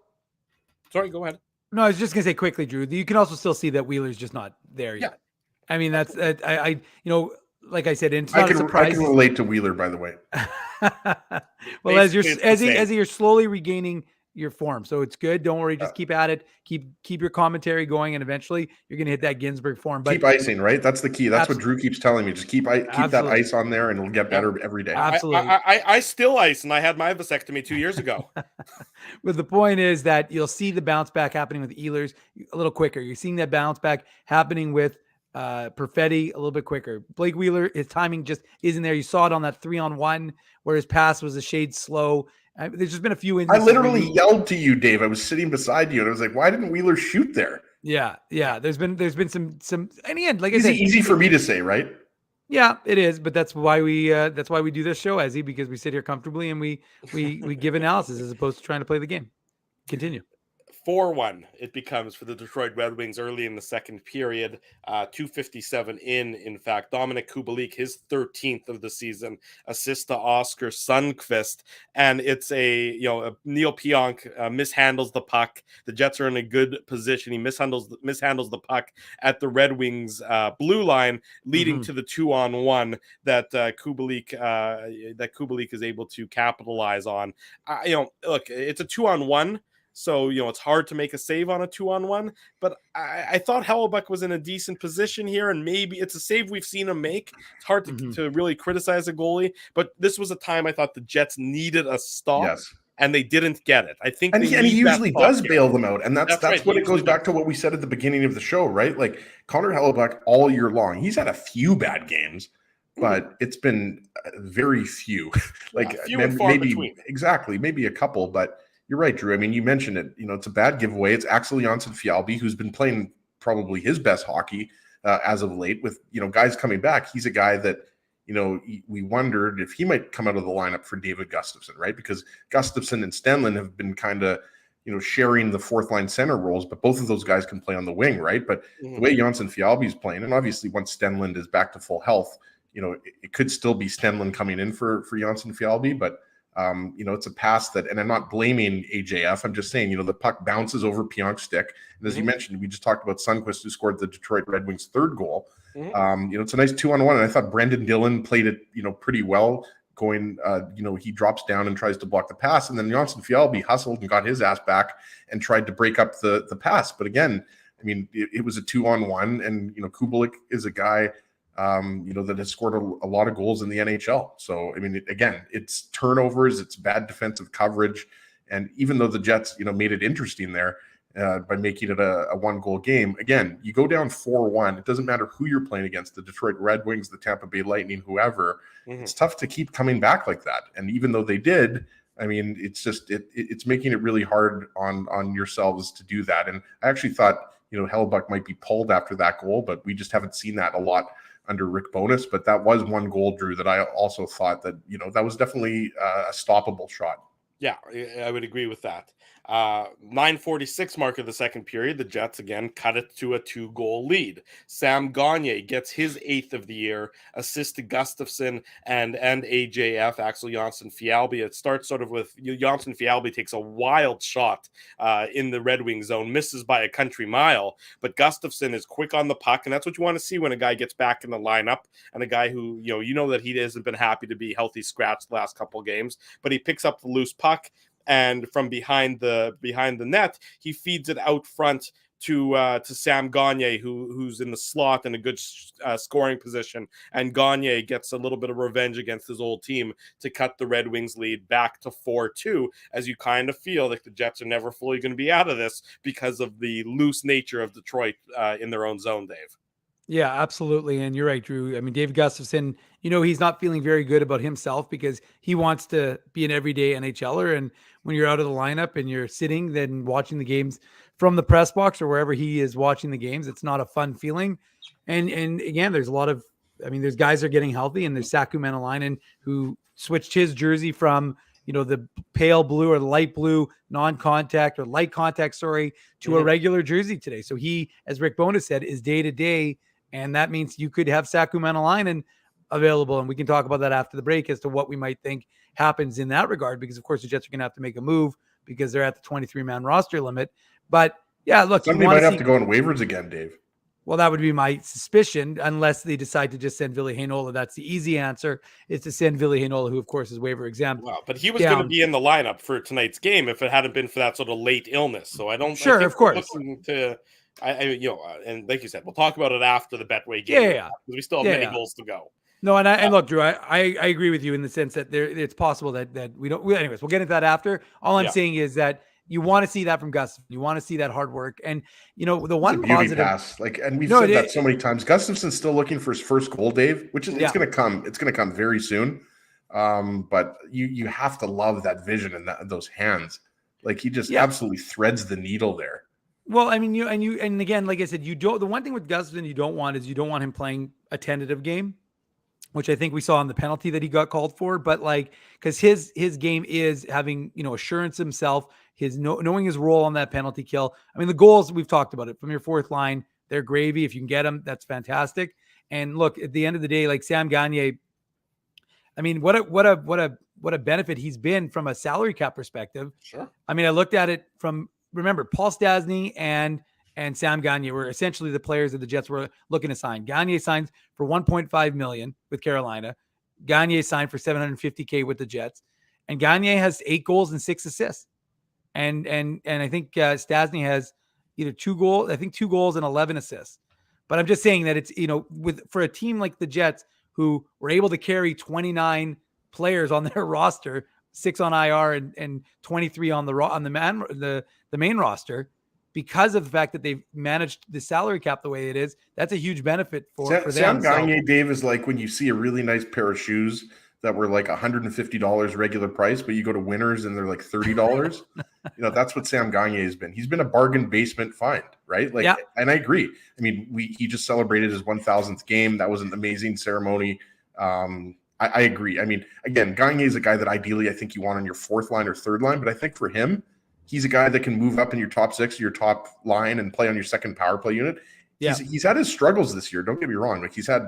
[SPEAKER 2] Sorry, go ahead.
[SPEAKER 3] No, I was just going to say quickly, Drew, you can also still see that Wheeler's just not there yet. That's like I said, it's not a surprise.
[SPEAKER 4] I can relate to Wheeler, by the way.
[SPEAKER 3] Well, as you're slowly regaining your form, so it's good. Don't worry, just keep at it. Keep your commentary going, and eventually you're going to hit that Ginsburg form. But
[SPEAKER 4] keep icing, right? That's the key. That's what Drew keeps telling me. Just keep that ice on there, and it'll get better every day.
[SPEAKER 3] Absolutely.
[SPEAKER 2] I still ice, and I had my vasectomy 2 years ago.
[SPEAKER 3] But the point is that you'll see the bounce back happening with Ehlers a little quicker. You're seeing that bounce back happening with Perfetti a little bit quicker. Blake Wheeler, his timing just isn't there. You saw it on that 3-on-1 where his pass was a shade slow. There's just been a few instances.
[SPEAKER 4] I literally yelled to you, Dave. I was sitting beside you, and I was like, "Why didn't Wheeler shoot there?"
[SPEAKER 3] Yeah. There's been some. In the end, like I said,
[SPEAKER 4] easy for me to say, right?
[SPEAKER 3] Yeah, it is. But that's why we do this show, Ezzy, because we sit here comfortably and we give analysis as opposed to trying to play the game. Continue.
[SPEAKER 2] 4-1 it becomes for the Detroit Red Wings early in the second period. 2:57 in fact. Dominic Kubalik, his 13th of the season, assist to Oscar Sundqvist, and it's Neil Pionk mishandles the puck. The Jets are in a good position. He mishandles the puck at the Red Wings blue line, leading to the 2-on-1 that Kubalik is able to capitalize on. Look, it's a 2-on-1. So, it's hard to make a save on a 2-on-1, but I thought Hellebuck was in a decent position here, and maybe it's a save we've seen him make. It's hard to really criticize a goalie, but this was a time I thought the Jets needed a stop.
[SPEAKER 4] Yes.
[SPEAKER 2] and they didn't get it. I think
[SPEAKER 4] and he usually does bail them out, and that's
[SPEAKER 2] right.
[SPEAKER 4] what it goes back to what we said at the beginning of the show, right? Like Connor Hellebuck all year long, he's had a few bad games, but it's been very few. Like
[SPEAKER 2] few and far between.
[SPEAKER 4] Exactly, maybe a couple, but you're right, Drew. I mean, you mentioned it. It's a bad giveaway. It's Axel Janssen-Fjallby, who's been playing probably his best hockey as of late. With guys coming back, he's a guy that we wondered if he might come out of the lineup for David Gustafsson, right? Because Gustafsson and Stenlund have been kind of sharing the fourth line center roles, but both of those guys can play on the wing, right? But the way Janssen-Fjallby is playing, and obviously once Stenlund is back to full health, it could still be Stenlund coming in for Janssen-Fjallby, but it's a pass that, and I'm not blaming AJF. I'm just saying, the puck bounces over Pionk's stick. And as you mentioned, we just talked about Sundqvist, who scored the Detroit Red Wings' third goal. It's a nice 2-on-1. And I thought Brendan Dillon played it, pretty well going, he drops down and tries to block the pass. And then Janssen-Fjallby hustled and got his ass back and tried to break up the pass. But again, I mean, it was a 2-on-1, and, Kubelik is a guy, that has scored a lot of goals in the NHL. So, I mean, it's turnovers, it's bad defensive coverage. And even though the Jets, made it interesting there by making it a 1-goal game, again, you go down 4-1. It doesn't matter who you're playing against, the Detroit Red Wings, the Tampa Bay Lightning, whoever. It's tough to keep coming back like that. And even though they did, I mean, it's just, it's making it really hard on yourselves to do that. And I actually thought, Hellebuck might be pulled after that goal, but we just haven't seen that a lot under Rick Bowness. But that was one goal, Drew, that I also thought that, that was definitely a stoppable shot.
[SPEAKER 2] Yeah, I would agree with that. 9:46 mark of the second period, the Jets again cut it to a 2-goal lead. Sam Gagner gets his 8th of the year, assist to Gustafsson and AJF, Axel Janssen-Fjallby. It starts sort of with Janssen-Fjallby takes a wild shot in the Red Wing zone, misses by a country mile, but Gustafsson is quick on the puck, and that's what you want to see when a guy gets back in the lineup, and a guy who, you know that he hasn't been happy to be healthy scratched the last couple of games, but he picks up the loose puck, and from behind the net, he feeds it out front to Sam Gagner, who's in the slot in a good scoring position. And Gagner gets a little bit of revenge against his old team to cut the Red Wings lead back to 4-2, as you kind of feel like the Jets are never fully going to be out of this because of the loose nature of Detroit in their own zone, Dave.
[SPEAKER 3] Yeah, absolutely. And you're right, Drew. I mean, Dave Gustafsson, he's not feeling very good about himself because he wants to be an everyday NHLer. And when you're out of the lineup and you're sitting, then watching the games from the press box or wherever he is watching the games, it's not a fun feeling. And again, there's there's guys that are getting healthy, and there's Saku Menelainen who switched his jersey from, the pale blue or the light blue non-contact or light contact, to a regular jersey today. So he, as Rick Bowness said, is day to day. And that means you could have Saku Menelainen available. And we can talk about that after the break as to what we might think happens in that regard, because of course the Jets are going to have to make a move because they're at the 23-man roster limit. But yeah, look,
[SPEAKER 4] somebody might have to go on waivers again, Dave.
[SPEAKER 3] Well, that would be my suspicion, unless they decide to just send Ville Heinola. That's the easy answer, is to send Ville Heinola, who of course is waiver exempt.
[SPEAKER 2] Wow, but he was going to be in the lineup for tonight's game if it hadn't been for that sort of late illness. So I don't.
[SPEAKER 3] Sure, of course.
[SPEAKER 2] And like you said, we'll talk about it after the Betway game.
[SPEAKER 3] Yeah.
[SPEAKER 2] We still have many goals to go.
[SPEAKER 3] No, and look, Drew, I agree with you in the sense that it's possible that we don't. Anyways, we'll get into that after. All I'm saying is that you want to see that from Gustafsson. You want to see that hard work, and the one positive
[SPEAKER 4] pass, and we've said that so many times. Gustafsson's still looking for his first goal, Dave, which is it's going to come. It's going to come very soon. But you have to love that vision and those hands. Like he just absolutely threads the needle there.
[SPEAKER 3] Well, I mean, and again, like I said, the one thing with Gustafsson you don't want him playing a tentative game, which I think we saw on the penalty that he got called for. But because his game is having, assurance himself, his knowing his role on that penalty kill. I mean, the goals, we've talked about it from your fourth line, they're gravy. If you can get them, that's fantastic. And look, at the end of the day, like Sam Gagner, I mean, what a benefit he's been from a salary cap perspective.
[SPEAKER 2] Sure. I
[SPEAKER 3] mean, I looked at it from, remember, Paul Stastny and Sam Gagner were essentially the players that the Jets were looking to sign. Gagner signed for $1.5 million with Carolina. Gagner signed for $750K with the Jets. And Gagner has 8 goals and 6 assists. And I think Stastny has either 2 goals, I think 2 goals and 11 assists. But I'm just saying that it's, for a team like the Jets who were able to carry 29 players on their roster 6 on IR and 23 on the main roster because of the fact that they've managed the salary cap the way it is. That's a huge benefit for them.
[SPEAKER 4] Sam Gagner, Dave, is like when you see a really nice pair of shoes that were like $150 regular price, but you go to Winners and they're like $30. That's what Sam Gagner has been. He's been a bargain basement find, right? Like, and I agree. I mean, he just celebrated his 1000th game. That was an amazing ceremony. I agree. I mean, again, Gagner is a guy that ideally I think you want on your fourth line or third line, but I think for him, he's a guy that can move up in your top 6 or your top line and play on your second power play unit. Yeah. He's had his struggles this year. Don't get me wrong. Like he's had,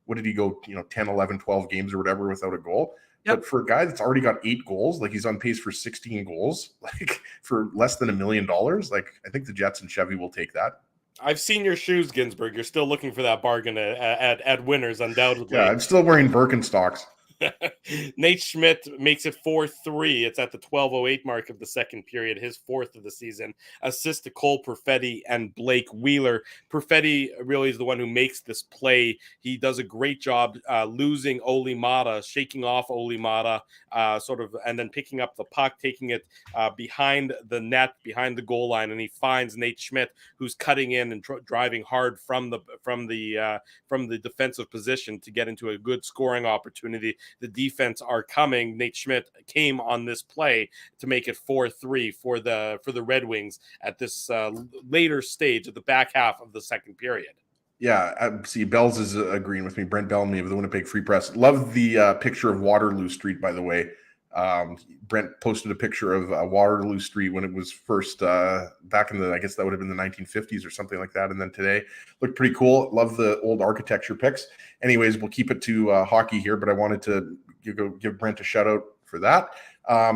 [SPEAKER 4] what did he go, 10, 11, 12 games or whatever without a goal. Yep. But for a guy that's already got 8 goals, like he's on pace for 16 goals, like for less than $1 million, like I think the Jets and Chevy will take that.
[SPEAKER 2] I've seen your shoes, Ginsburg. You're still looking for that bargain at Winners, undoubtedly.
[SPEAKER 4] Yeah, I'm still wearing Birkenstocks.
[SPEAKER 2] Nate Schmidt makes it 4-3. It's at the 12:08 mark of the second period, his 4th of the season. Assist to Cole Perfetti and Blake Wheeler. Perfetti really is the one who makes this play. He does a great job losing Olli Maatta, shaking off Olli Maatta, and then picking up the puck, taking it behind the net, behind the goal line, and he finds Nate Schmidt, who's cutting in and driving hard from the defensive position to get into a good scoring opportunity. The defense are coming. Nate Schmidt came on this play to make it 4-3 for the Red Wings at this later stage of the back half of the second period.
[SPEAKER 4] Yeah, see, Bells is agreeing with me. Brent Bellamy of the Winnipeg Free Press. Love the picture of Waterloo Street, by the way. Brent posted a picture of Waterloo Street when it was first back in I guess that would have been the 1950s or something like that. And then today looked pretty cool. Love the old architecture pics. Anyways, we'll keep it to hockey here, but I wanted to give Brent a shout out for that. I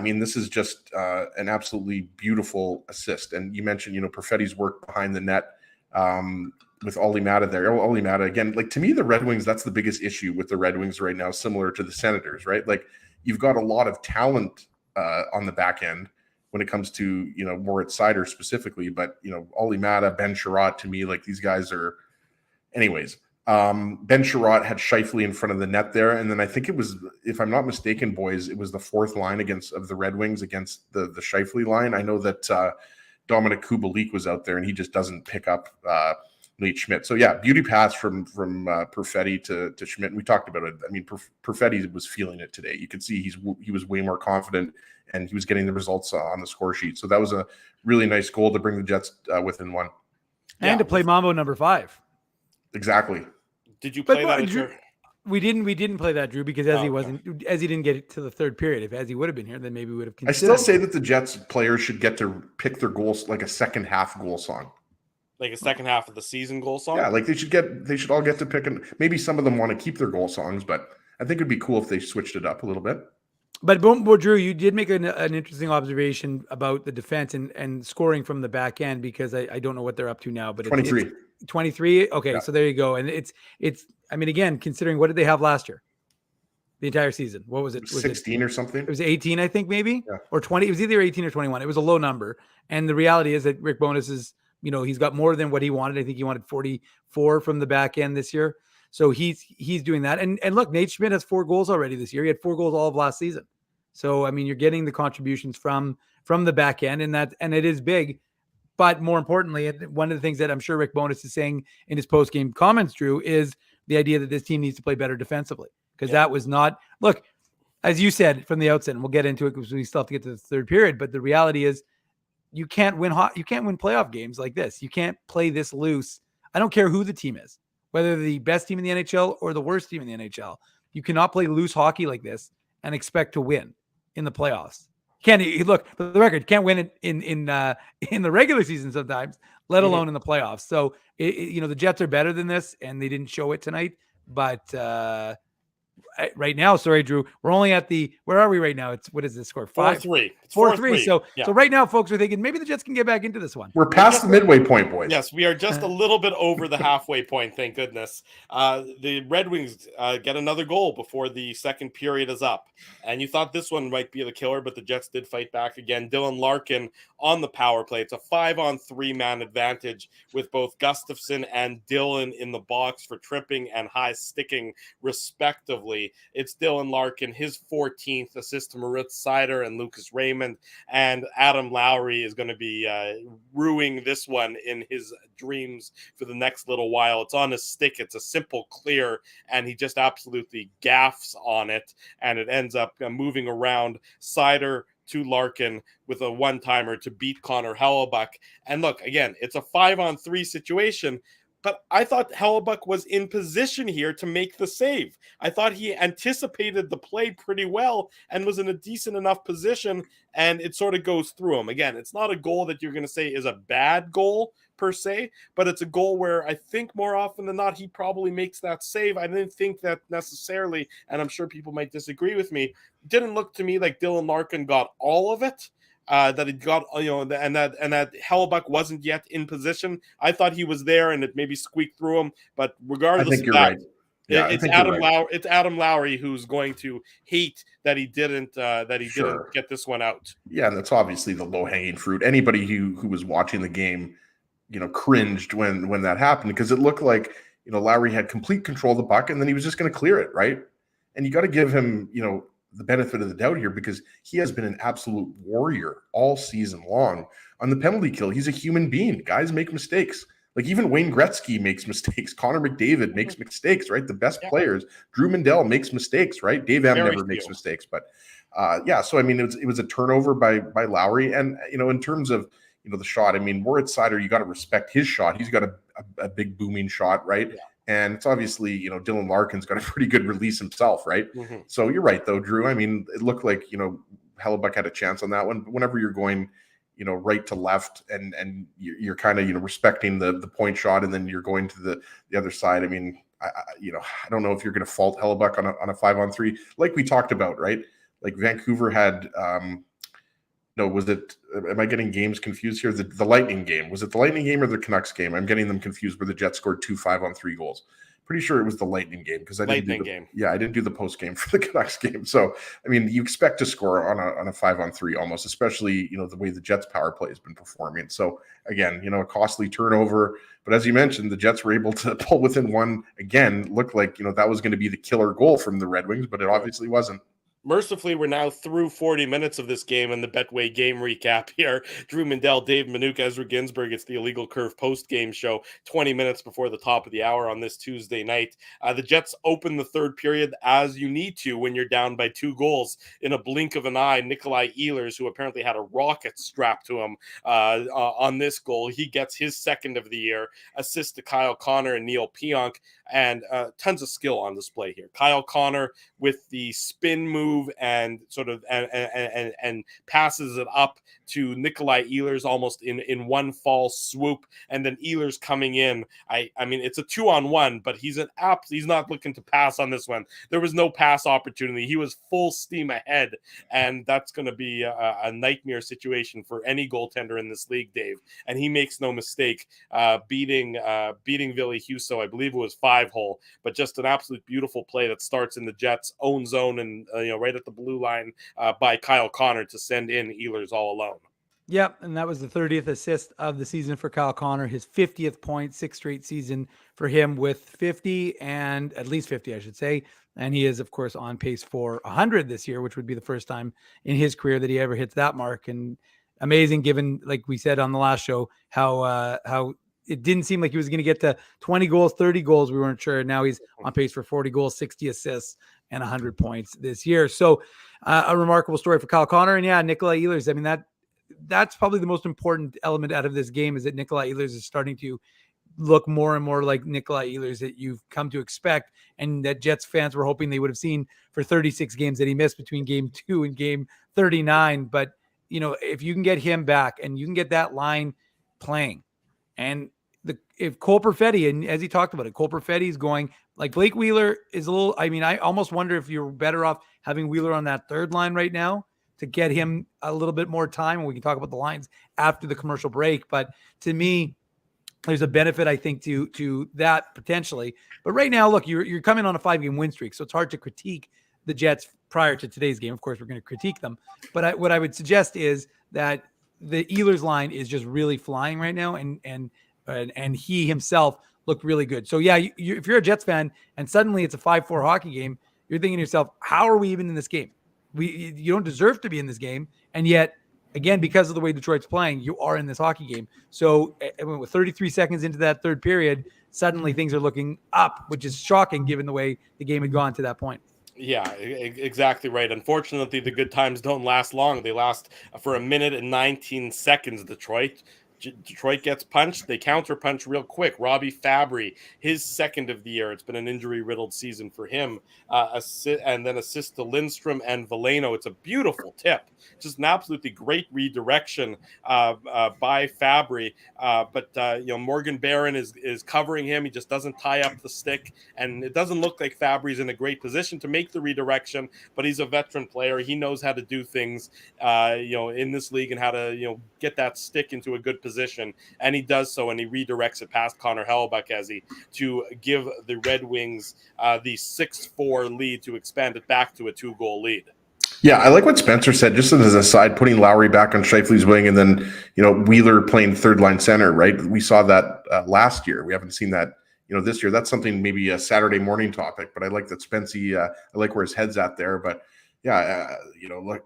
[SPEAKER 4] mean, this is just an absolutely beautiful assist. And you mentioned, Perfetti's work behind the net with Olli Maatta there. Olli Maatta, again, like to me, the Red Wings, that's the biggest issue with the Red Wings right now, similar to the Senators, right? Like, you've got a lot of talent on the back end when it comes to, Moritz Seider specifically, but, Olli Maatta, Ben Sherratt, to me, like these guys are anyways. Ben Sherratt had Scheifele in front of the net there. And then I think it was, if I'm not mistaken, boys, it was the 4th line of the Red Wings against the Scheifele line. I know that Dominic Kubalik was out there and he just doesn't pick up Nate Schmidt. So yeah, beauty pass from Perfetti to Schmidt. And we talked about it. I mean, Perfetti was feeling it today. You could see he was way more confident and he was getting the results on the score sheet. So that was a really nice goal to bring the Jets within one.
[SPEAKER 3] And to play Mambo number 5.
[SPEAKER 4] Exactly.
[SPEAKER 2] Did you play that?
[SPEAKER 3] Drew, we didn't play that, Drew, because he didn't get to the third period. If Ezzy would have been here, then maybe we would have considered.
[SPEAKER 4] I still say that the Jets players should get to pick their goals like a second half goal song.
[SPEAKER 2] Like a second half of the season goal song?
[SPEAKER 4] Yeah, like they should all get to pick, and maybe some of them want to keep their goal songs, but I think it'd be cool if they switched it up a little bit.
[SPEAKER 3] But Drew, you did make an interesting observation about the defense and scoring from the back end, because I don't know what they're up to now, but
[SPEAKER 4] 23.
[SPEAKER 3] It's 23. Okay, yeah. So there you go. And it's I mean, again, considering what did they have last year? The entire season. What was it? Was
[SPEAKER 4] 16 or something? It
[SPEAKER 3] was 18, I think, maybe,
[SPEAKER 4] yeah.
[SPEAKER 3] Or 20. It was either 18 or 21. It was a low number. And the reality is that Rick Bowness is, he's got more than what he wanted. I think he wanted 44 from the back end this year. So he's doing that. And look, Nate Schmidt has 4 goals already this year. He had 4 goals all of last season. So, I mean, you're getting the contributions from the back end, and it is big. But more importantly, one of the things that I'm sure Rick Bowness is saying in his post-game comments, Drew, is the idea that this team needs to play better defensively. Because that was not – look, as you said from the outset, and we'll get into it because we still have to get to the third period, but the reality is you can't win playoff games like this. You can't play this loose. I don't care who the team is, whether the best team in the NHL or the worst team in the NHL. You cannot play loose hockey like this and expect to win in the playoffs. Look, for the record, can't win it in the regular season sometimes, let alone in the playoffs. So, the Jets are better than this, and they didn't show it tonight. But right now, sorry, Drew, we're only at where are we right now? What is this score?
[SPEAKER 2] 4-3.
[SPEAKER 3] 4-3. So right now, folks are thinking maybe the Jets can get back into this one.
[SPEAKER 4] We're past the midway point, boys.
[SPEAKER 2] Yes, we are just a little bit over the halfway point. Thank goodness. The Red Wings get another goal before the second period is up. And you thought this one might be the killer, but the Jets did fight back again. Dylan Larkin on the power play. It's a 5-on-3 man advantage with both Gustafsson and Dylan in the box for tripping and high sticking, respectively. Lowry. It's Dylan Larkin, his 14th assist to Moritz Seider and Lucas Raymond. And Adam Lowry is going to be ruining this one in his dreams for the next little while. It's on his stick. It's a simple clear, and he just absolutely gaffs on it, and it ends up moving around Seider to Larkin with a one-timer to beat Connor Hellebuck. And look, again, it's a 5-on-3 situation, but I thought Hellebuck was in position here to make the save. I thought he anticipated the play pretty well and was in a decent enough position, and it sort of goes through him. Again, it's not a goal that you're going to say is a bad goal per se, but it's a goal where I think more often than not, he probably makes that save. I didn't think that necessarily, and I'm sure people might disagree with me, didn't look to me like Dylan Larkin got all of it. That he got, and that Hellebuck wasn't yet in position. I thought he was there, and it maybe squeaked through him. But regardless,
[SPEAKER 4] I think you're right.
[SPEAKER 2] Yeah, it's Adam Lowry who's going to hate that he didn't didn't get this one out.
[SPEAKER 4] Yeah, and that's obviously the low hanging fruit. Anybody who was watching the game, cringed when that happened, because it looked like Lowry had complete control of the puck, and then he was just going to clear it, right? And you got to give him the benefit of the doubt here, because he has been an absolute warrior all season long on the penalty kill. He's a human being. Guys make mistakes. Like even Wayne Gretzky makes mistakes. Connor McDavid makes mistakes, right? The best players. Drew Mandel makes mistakes, right? Dave M never makes mistakes. But so I mean, it was a turnover by Lowry. And in terms of the shot, I mean, Moritz Seider, you got to respect his shot. He's got a big booming shot, right? Yeah. And it's obviously, Dylan Larkin's got a pretty good release himself, right? Mm-hmm. So you're right, though, Drew. I mean, it looked like, Hellebuck had a chance on that one. But whenever you're going, right to left and you're kind of, respecting the point shot, and then you're going to the other side. I mean, I don't know if you're going to fault Hellebuck on a 5-on-3, like we talked about, right? Like Vancouver had, was it, am I getting games confused here? The Lightning game. Was it the Lightning game or the Canucks game? I'm getting them confused where the Jets scored 2 5-on-3 goals. Pretty sure it was the Lightning game, because I didn't do the post game for the Canucks game. So, I mean, you expect to score on a 5-on-3 almost, especially, the way the Jets power play has been performing. So again, a costly turnover, but as you mentioned, the Jets were able to pull within one again. Looked like, that was going to be the killer goal from the Red Wings, but it obviously wasn't.
[SPEAKER 2] Mercifully, we're now through 40 minutes of this game and the Betway game recap here. Drew Mandel, Dave Manouk, Ezra Ginsburg. It's the Illegal Curve post-game show, 20 minutes before the top of the hour on this Tuesday night. The Jets open the third period as you need to when you're down by 2 goals. In a blink of an eye, Nikolai Ehlers, who apparently had a rocket strapped to him on this goal, he gets his second of the year. Assist to Kyle Connor and Neil Pionk, and tons of skill on display here. Kyle Connor with the spin move and sort of and passes it up to Nikolai Ehlers almost in one false swoop, and then Ehlers coming in. I mean, it's a 2-on-1, but he's not looking to pass on this one. There was no pass opportunity. He was full steam ahead, and that's going to be a nightmare situation for any goaltender in this league, Dave. And he makes no mistake beating Ville Husso. I believe it was 5-hole, but just an absolute beautiful play that starts in the Jets' own zone and right at the blue line by Kyle Connor to send in Ehlers all alone.
[SPEAKER 3] Yep, and that was the 30th assist of the season for Kyle Connor, his 50th point, 6th straight season for him with 50, and at least 50, I should say. And he is, of course, on pace for 100 this year, which would be the first time in his career that he ever hits that mark. And amazing, given, like we said on the last show, how it didn't seem like he was going to get to 20 goals, 30 goals. We weren't sure. Now he's on pace for 40 goals, 60 assists, and 100 points this year. So a remarkable story for Kyle Connor. And yeah, Nikolai Ehlers, I mean, that's probably the most important element out of this game, is that Nikolai Ehlers is starting to look more and more like Nikolai Ehlers that you've come to expect, and that Jets fans were hoping they would have seen for 36 games that he missed between game 2 and game 39. But, if you can get him back and you can get that line playing, and if Cole Perfetti, and as he talked about it, Cole Perfetti is going, like Blake Wheeler is a little, I mean, I almost wonder if you're better off having Wheeler on that third line right now to get him a little bit more time. And we can talk about the lines after the commercial break. But to me, there's a benefit, I think, to that potentially. But right now, look, you're coming on a 5-game win streak, so it's hard to critique the Jets prior to today's game. Of course, we're going to critique them. But what I would suggest is that the Ehlers line is just really flying right now, and he himself looked really good. So yeah, if you're a Jets fan and suddenly it's a 5-4 hockey game, you're thinking to yourself, how are we even in this game? You don't deserve to be in this game. And yet, again, because of the way Detroit's playing, you are in this hockey game. So with 33 seconds into that third period, suddenly things are looking up, which is shocking given the way the game had gone to that point.
[SPEAKER 2] Yeah, exactly right. Unfortunately, the good times don't last long. They last for a minute and 19 seconds, Detroit. Detroit gets punched. They counter punch real quick. Robbie Fabry, his second of the year. It's been an injury-riddled season for him. And then assist to Lindstrom and Veleno. It's a beautiful tip. Just an absolutely great redirection by Fabry. But Morgan Barron is covering him. He just doesn't tie up the stick. And it doesn't look like Fabry's in a great position to make the redirection. But he's a veteran player. He knows how to do things, in this league and how to, get that stick into a good position, and he does so, and he redirects it past Connor Hellebuyck to give the Red Wings the 6-4 lead to expand it back to a 2-goal lead.
[SPEAKER 4] Yeah, I like what Spencer said, just as a side, putting Lowry back on Scheifele's wing and then, Wheeler playing third line center, right? We saw that last year. We haven't seen that, this year. That's something maybe a Saturday morning topic, but I like that Spency, I like where his head's at there, but yeah,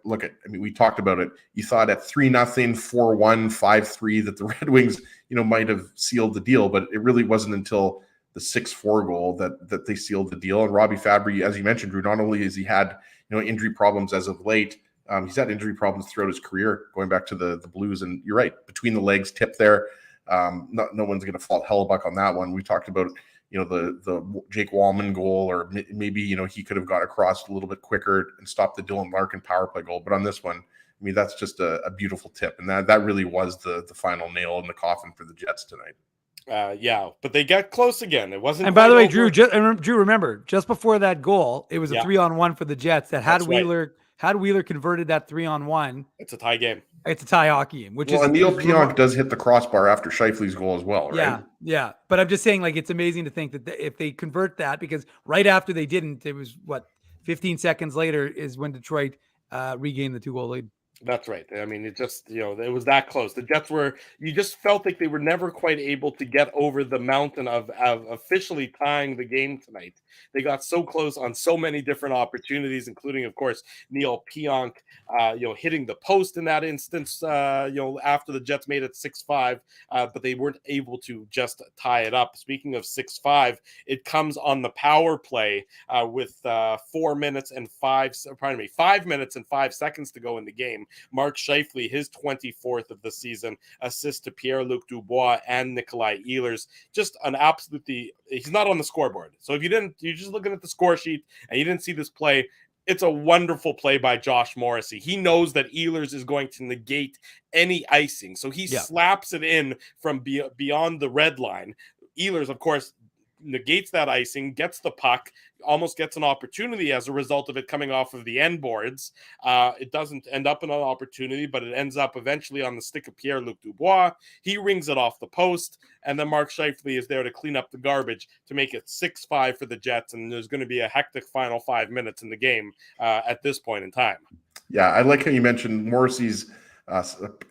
[SPEAKER 4] look at, we talked about it. You thought at 3-0, 4-1, 5-3 that the Red Wings, might have sealed the deal, but it really wasn't until the 6-4 goal that they sealed the deal. And Robbie Fabry, as you mentioned, Drew, not only has he had, injury problems as of late, he's had injury problems throughout his career, going back to the Blues. And you're right, between the legs tip there. No one's going to fault Hellebuyck on that one. We talked about the Jake Wallman goal, or maybe, he could have got across a little bit quicker and stopped the Dylan Larkin power play goal. But on this one, that's just a beautiful tip. And that really was the final nail in the coffin for the Jets tonight.
[SPEAKER 2] Yeah, but they got close again. It wasn't.
[SPEAKER 3] And by the way, Drew, remember, just before that goal, it was a 3-on-1 for the Jets that had Wheeler converted that 3-on-1.
[SPEAKER 2] It's a tie game.
[SPEAKER 3] It's a tie hockey game,
[SPEAKER 4] and Neil Pionk does hit the crossbar after Scheifele's goal as well, right?
[SPEAKER 3] Yeah. But I'm just saying, it's amazing to think that if they convert that, because right after they didn't, it was 15 seconds later is when Detroit regained the 2-goal lead.
[SPEAKER 2] That's right. It just, it was that close. The Jets you just felt like they were never quite able to get over the mountain of officially tying the game tonight. They got so close on so many different opportunities, including, of course, Neil Pionk, hitting the post in that instance, after the Jets made it 6-5, but they weren't able to just tie it up. Speaking of 6-5, it comes on the power play with 5 minutes and 5 seconds to go in the game. Mark Scheifele, his 24th of the season, assist to Pierre-Luc Dubois and Nikolai Ehlers. Just an absolutely, he's not on the scoreboard. So if you're just looking at the score sheet and you didn't see this play, it's a wonderful play by Josh Morrissey. He knows that Ehlers is going to negate any icing. So he slaps it in from beyond the red line. Ehlers, of course, negates that icing, gets the puck, almost gets an opportunity as a result of it coming off of the end boards. It doesn't end up in an opportunity, but it ends up eventually on the stick of Pierre-Luc Dubois. He rings it off the post, and then Mark Scheifele is there to clean up the garbage to make it 6-5 for the Jets, and there's going to be a hectic final 5 minutes in the game at this point in time.
[SPEAKER 4] Yeah, I like how you mentioned Morrissey's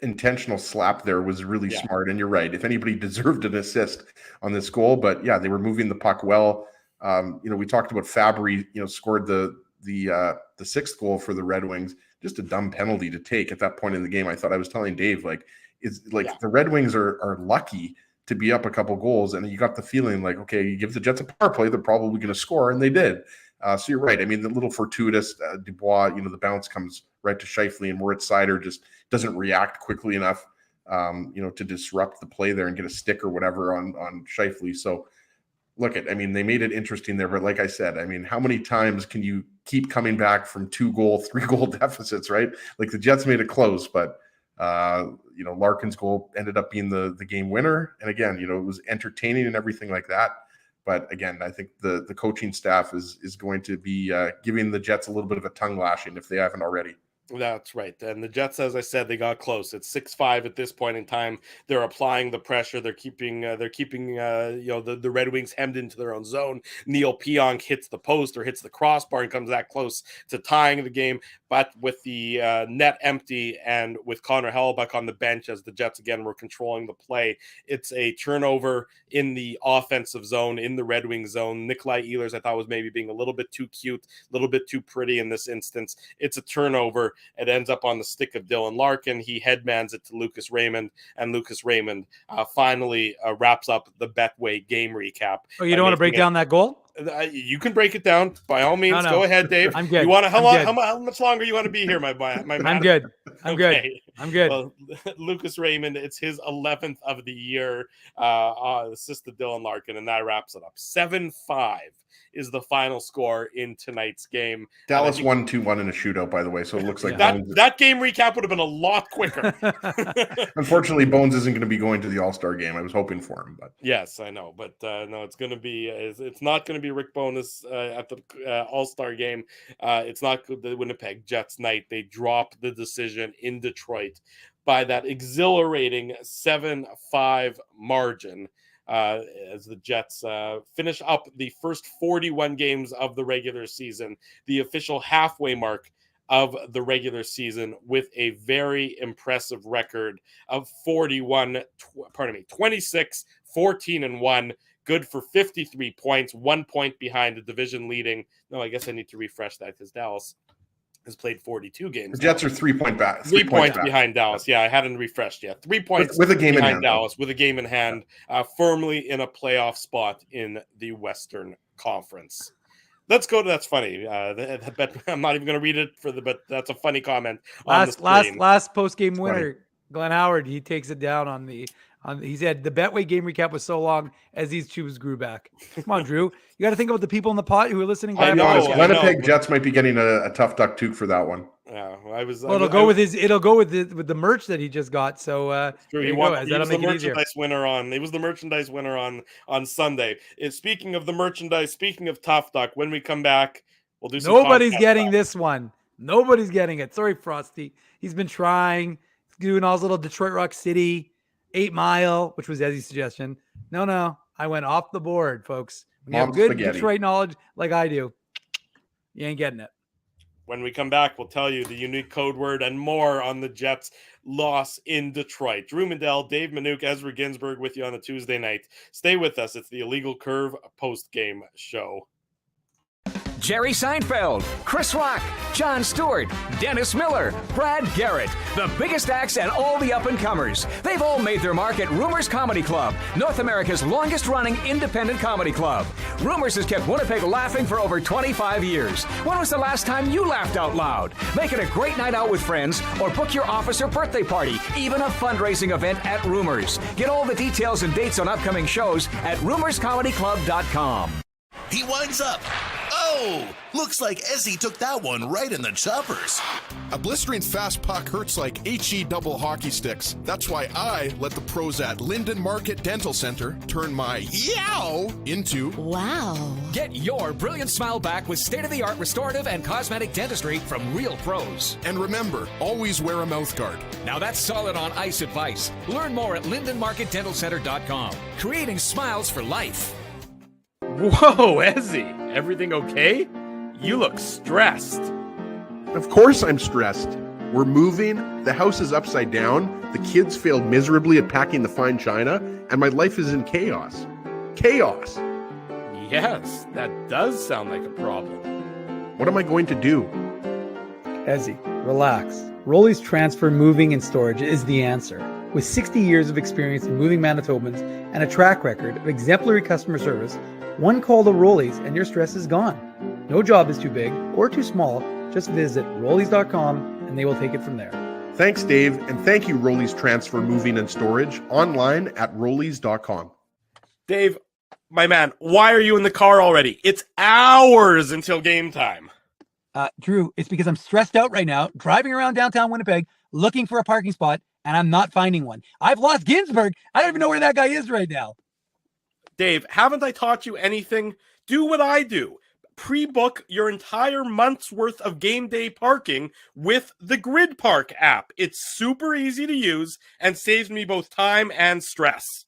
[SPEAKER 4] intentional slap there was really smart, and you're right. If anybody deserved an assist on this goal, but they were moving the puck well. We talked about Fabry, scored the sixth goal for the Red Wings. Just a dumb penalty to take at that point in the game. I thought, I was telling Dave, the Red Wings are lucky to be up a couple goals, and you got the feeling okay, you give the Jets a power play, they're probably going to score, and they did. So you're right. The little fortuitous Dubois, the bounce comes right to Scheifele, and Moritz Seider just doesn't react quickly enough, to disrupt the play there and get a stick or whatever on Scheifele. So they made it interesting there, but like I said, how many times can you keep coming back from 2-goal, 3-goal deficits, right? The Jets made it close, but Larkin's goal ended up being the game winner. And again, it was entertaining and everything like that. But again, I think the coaching staff is going to be giving the Jets a little bit of a tongue lashing if they haven't already.
[SPEAKER 2] That's right. And the Jets, as I said, they got close. It's 6-5 at this point in time. They're applying the pressure. They're keeping the Red Wings hemmed into their own zone. Neil Pionk hits the post or hits the crossbar and comes that close to tying the game. But with the net empty and with Connor Hellebuyck on the bench as the Jets again were controlling the play, it's a turnover in the offensive zone, in the Red Wings zone. Nikolai Ehlers, I thought, was maybe being a little bit too cute, a little bit too pretty in this instance. It's a turnover. It ends up on the stick of Dylan Larkin. He headmans it to Lucas Raymond, and Lucas Raymond finally wraps up the Betway game recap.
[SPEAKER 3] Oh, you don't want to break down that goal?
[SPEAKER 2] You can break it down by all means. No. Go ahead, Dave.
[SPEAKER 3] I'm good.
[SPEAKER 2] You want to? How much longer you want to be here, my man?
[SPEAKER 3] I'm good. I'm good.
[SPEAKER 2] Well, Lucas Raymond, it's his 11th of the year. Assist to Dylan Larkin, and that wraps it up. 7-5 is the final score in tonight's game.
[SPEAKER 4] Dallas won 2-1 in a shootout, by the way. So it looks like
[SPEAKER 2] that game recap would have been a lot quicker.
[SPEAKER 4] Unfortunately, Bones isn't going to be going to the All-Star game. I was hoping for him, but
[SPEAKER 2] yes, I know. But no, it's going to be. It's not going to be Rick Bowness at the All-Star game. It's not the Winnipeg Jets night. They dropped the decision in Detroit by that exhilarating 7-5 margin. As the Jets finish up the first 41 games of the regular season, the official halfway mark of the regular season, with a very impressive record of 26, 14-1, good for 53 points, 1 point behind the division leading. No, I guess I need to refresh that because Dallas has played 42 games.
[SPEAKER 4] The Jets are 3 point back.
[SPEAKER 2] 3 points behind Dallas. Yeah, I hadn't refreshed yet. 3 points
[SPEAKER 4] with a game
[SPEAKER 2] behind
[SPEAKER 4] in hand,
[SPEAKER 2] Dallas, with a game in hand, firmly in a playoff spot in the Western Conference. Let's go to that's funny. I'm not even going to read it but that's a funny comment.
[SPEAKER 3] Last post game winner, Glenn Howard. He takes it down on the. He said the Betway game recap was so long as these tubes grew back. Come on, Drew. You got to think about the people in the pot who are listening.
[SPEAKER 4] I know. Winnipeg Jets might be getting a tough duck toque for that one.
[SPEAKER 2] Yeah,
[SPEAKER 3] it'll go with the merch that he just got. So
[SPEAKER 2] true. He was the merchandise winner on. He was the merchandise winner on Sunday. Speaking of the merchandise, speaking of tough duck, when we come back, we'll do.
[SPEAKER 3] Nobody's getting this one. Nobody's getting it. Sorry, Frosty. He's been trying, doing all his little Detroit Rock City 8 Mile, which was Ezzy's suggestion. No, I went off the board, folks. When you have good Detroit knowledge like I do, you ain't getting it.
[SPEAKER 2] When we come back, we'll tell you the unique code word and more on the Jets' loss in Detroit. Drew Mandel, Dave Minuk, Ezra Ginsburg with you on a Tuesday night. Stay with us. It's the Illegal Curve post-game show.
[SPEAKER 5] Jerry Seinfeld, Chris Rock, Jon Stewart, Dennis Miller, Brad Garrett, the biggest acts and all the up-and-comers. They've all made their mark at Rumors Comedy Club, North America's longest-running independent comedy club. Rumors has kept Winnipeg laughing for over 25 years. When was the last time you laughed out loud? Make it a great night out with friends or book your office or birthday party, even a fundraising event at Rumors. Get all the details and dates on upcoming shows at rumorscomedyclub.com.
[SPEAKER 6] He winds up. Oh, looks like Ezzy took that one right in the choppers.
[SPEAKER 7] A blistering fast puck hurts like HE double hockey sticks. That's why I let the pros at Linden Market Dental Center turn my yow into
[SPEAKER 8] wow.
[SPEAKER 5] Get your brilliant smile back with state-of-the-art restorative and cosmetic dentistry from real pros.
[SPEAKER 7] And remember, always wear a mouth guard.
[SPEAKER 5] Now that's solid on ice advice. Learn more at lindenmarketdentalcenter.com. Creating smiles for life.
[SPEAKER 2] Whoa, Ezzy, everything okay? You look stressed.
[SPEAKER 4] Of course I'm stressed. We're moving, the house is upside down, the kids failed miserably at packing the fine china, and my life is in chaos. Chaos!
[SPEAKER 2] Yes, that does sound like a problem.
[SPEAKER 4] What am I going to do?
[SPEAKER 3] Ezzy, relax. Rolly's Transfer Moving and Storage is the answer. With 60 years of experience in moving Manitobans and a track record of exemplary customer service, one call to Rolly's and your stress is gone. No job is too big or too small. Just visit Rollies.com and they will take it from there.
[SPEAKER 4] Thanks, Dave, and thank you, Rollies Transfer Moving and Storage, online at Rollies.com.
[SPEAKER 2] Dave, my man, why are you in the car already? It's hours until game time.
[SPEAKER 3] Drew, it's because I'm stressed out right now, driving around downtown Winnipeg, looking for a parking spot, and I'm not finding one. I've lost Ginsburg. I don't even know where that guy is right now.
[SPEAKER 2] Dave, haven't I taught you anything? Do what I do. pre-book your entire month's worth of game day parking with the Grid Park app. It's super easy to use and saves me both time and stress.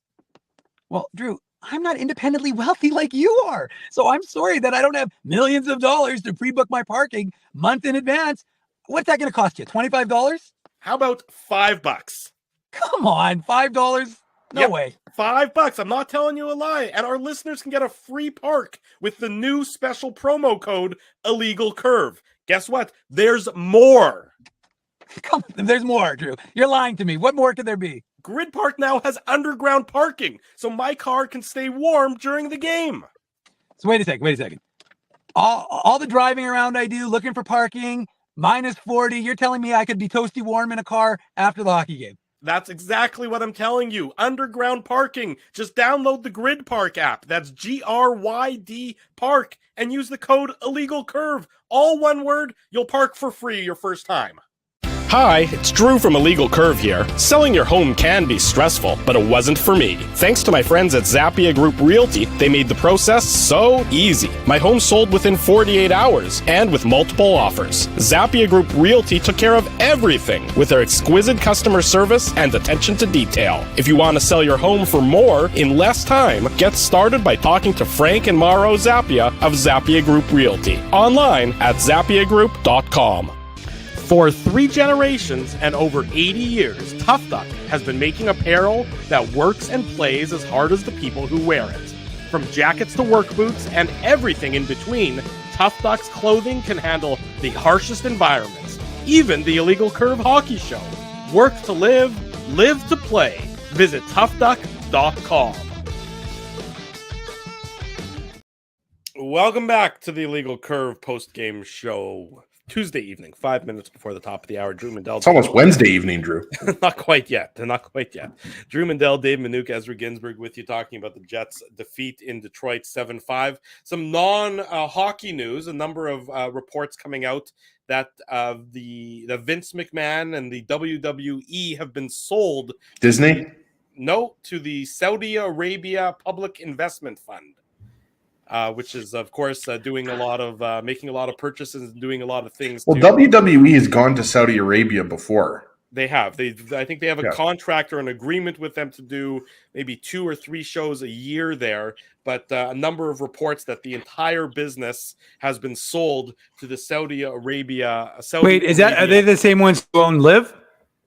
[SPEAKER 3] Well, Drew, I'm not independently wealthy like you are. So I'm sorry that I don't have millions of dollars to pre-book my parking month in advance. What's that going to cost you? $25?
[SPEAKER 2] How about $5?
[SPEAKER 3] Come on, $5? No way.
[SPEAKER 2] $5. I'm not telling you a lie. And our listeners can get a free park with the new special promo code Illegal Curve. Guess what? There's more.
[SPEAKER 3] There's more, Drew. You're lying to me. What more could there be?
[SPEAKER 2] Grid Park now has underground parking, so my car can stay warm during the game.
[SPEAKER 3] So wait a second. All the driving around I do, looking for parking, minus 40, you're telling me I could be toasty warm in a car after the hockey game?
[SPEAKER 2] That's exactly what I'm telling you. Underground parking. Just download the Grid Park app. That's GRYD Park and use the code Illegal Curve. All one word. You'll park for free your first time.
[SPEAKER 8] Hi, it's Drew from Illegal Curve here. Selling your home can be stressful, but it wasn't for me. Thanks to my friends at Zappia Group Realty, they made the process so easy. My home sold within 48 hours and with multiple offers. Zappia Group Realty took care of everything with their exquisite customer service and attention to detail. If you want to sell your home for more in less time, get started by talking to Frank and Mauro Zappia of Zappia Group Realty. Online at zappiagroup.com.
[SPEAKER 2] For 3 generations and over 80 years, Tough Duck has been making apparel that works and plays as hard as the people who wear it. From jackets to work boots and everything in between, Tough Duck's clothing can handle the harshest environments, even the Illegal Curve hockey show. Work to live, live to play. Visit toughduck.com. Welcome back to the Illegal Curve post-game show. Tuesday evening, 5 minutes before the top of the hour. Drew Mandel.
[SPEAKER 4] It's almost Wednesday evening, Drew.
[SPEAKER 2] Not quite yet. Drew Mandel, Dave Minuk, Ezra Ginsburg with you talking about the Jets' defeat in Detroit 7-5. Some non-hockey news, a number of reports coming out that the Vince McMahon and the WWE have been sold.
[SPEAKER 4] Disney?
[SPEAKER 2] No, to the Saudi Arabia Public Investment Fund. Which is, of course, doing a lot of making a lot of purchases and doing a lot of things.
[SPEAKER 4] Well, WWE has gone to Saudi Arabia before.
[SPEAKER 2] They have. I think they have a contract or an agreement with them to do maybe 2 or 3 shows a year there. But a number of reports that the entire business has been sold to the Saudi Arabia.
[SPEAKER 3] Are they the same ones who own Live?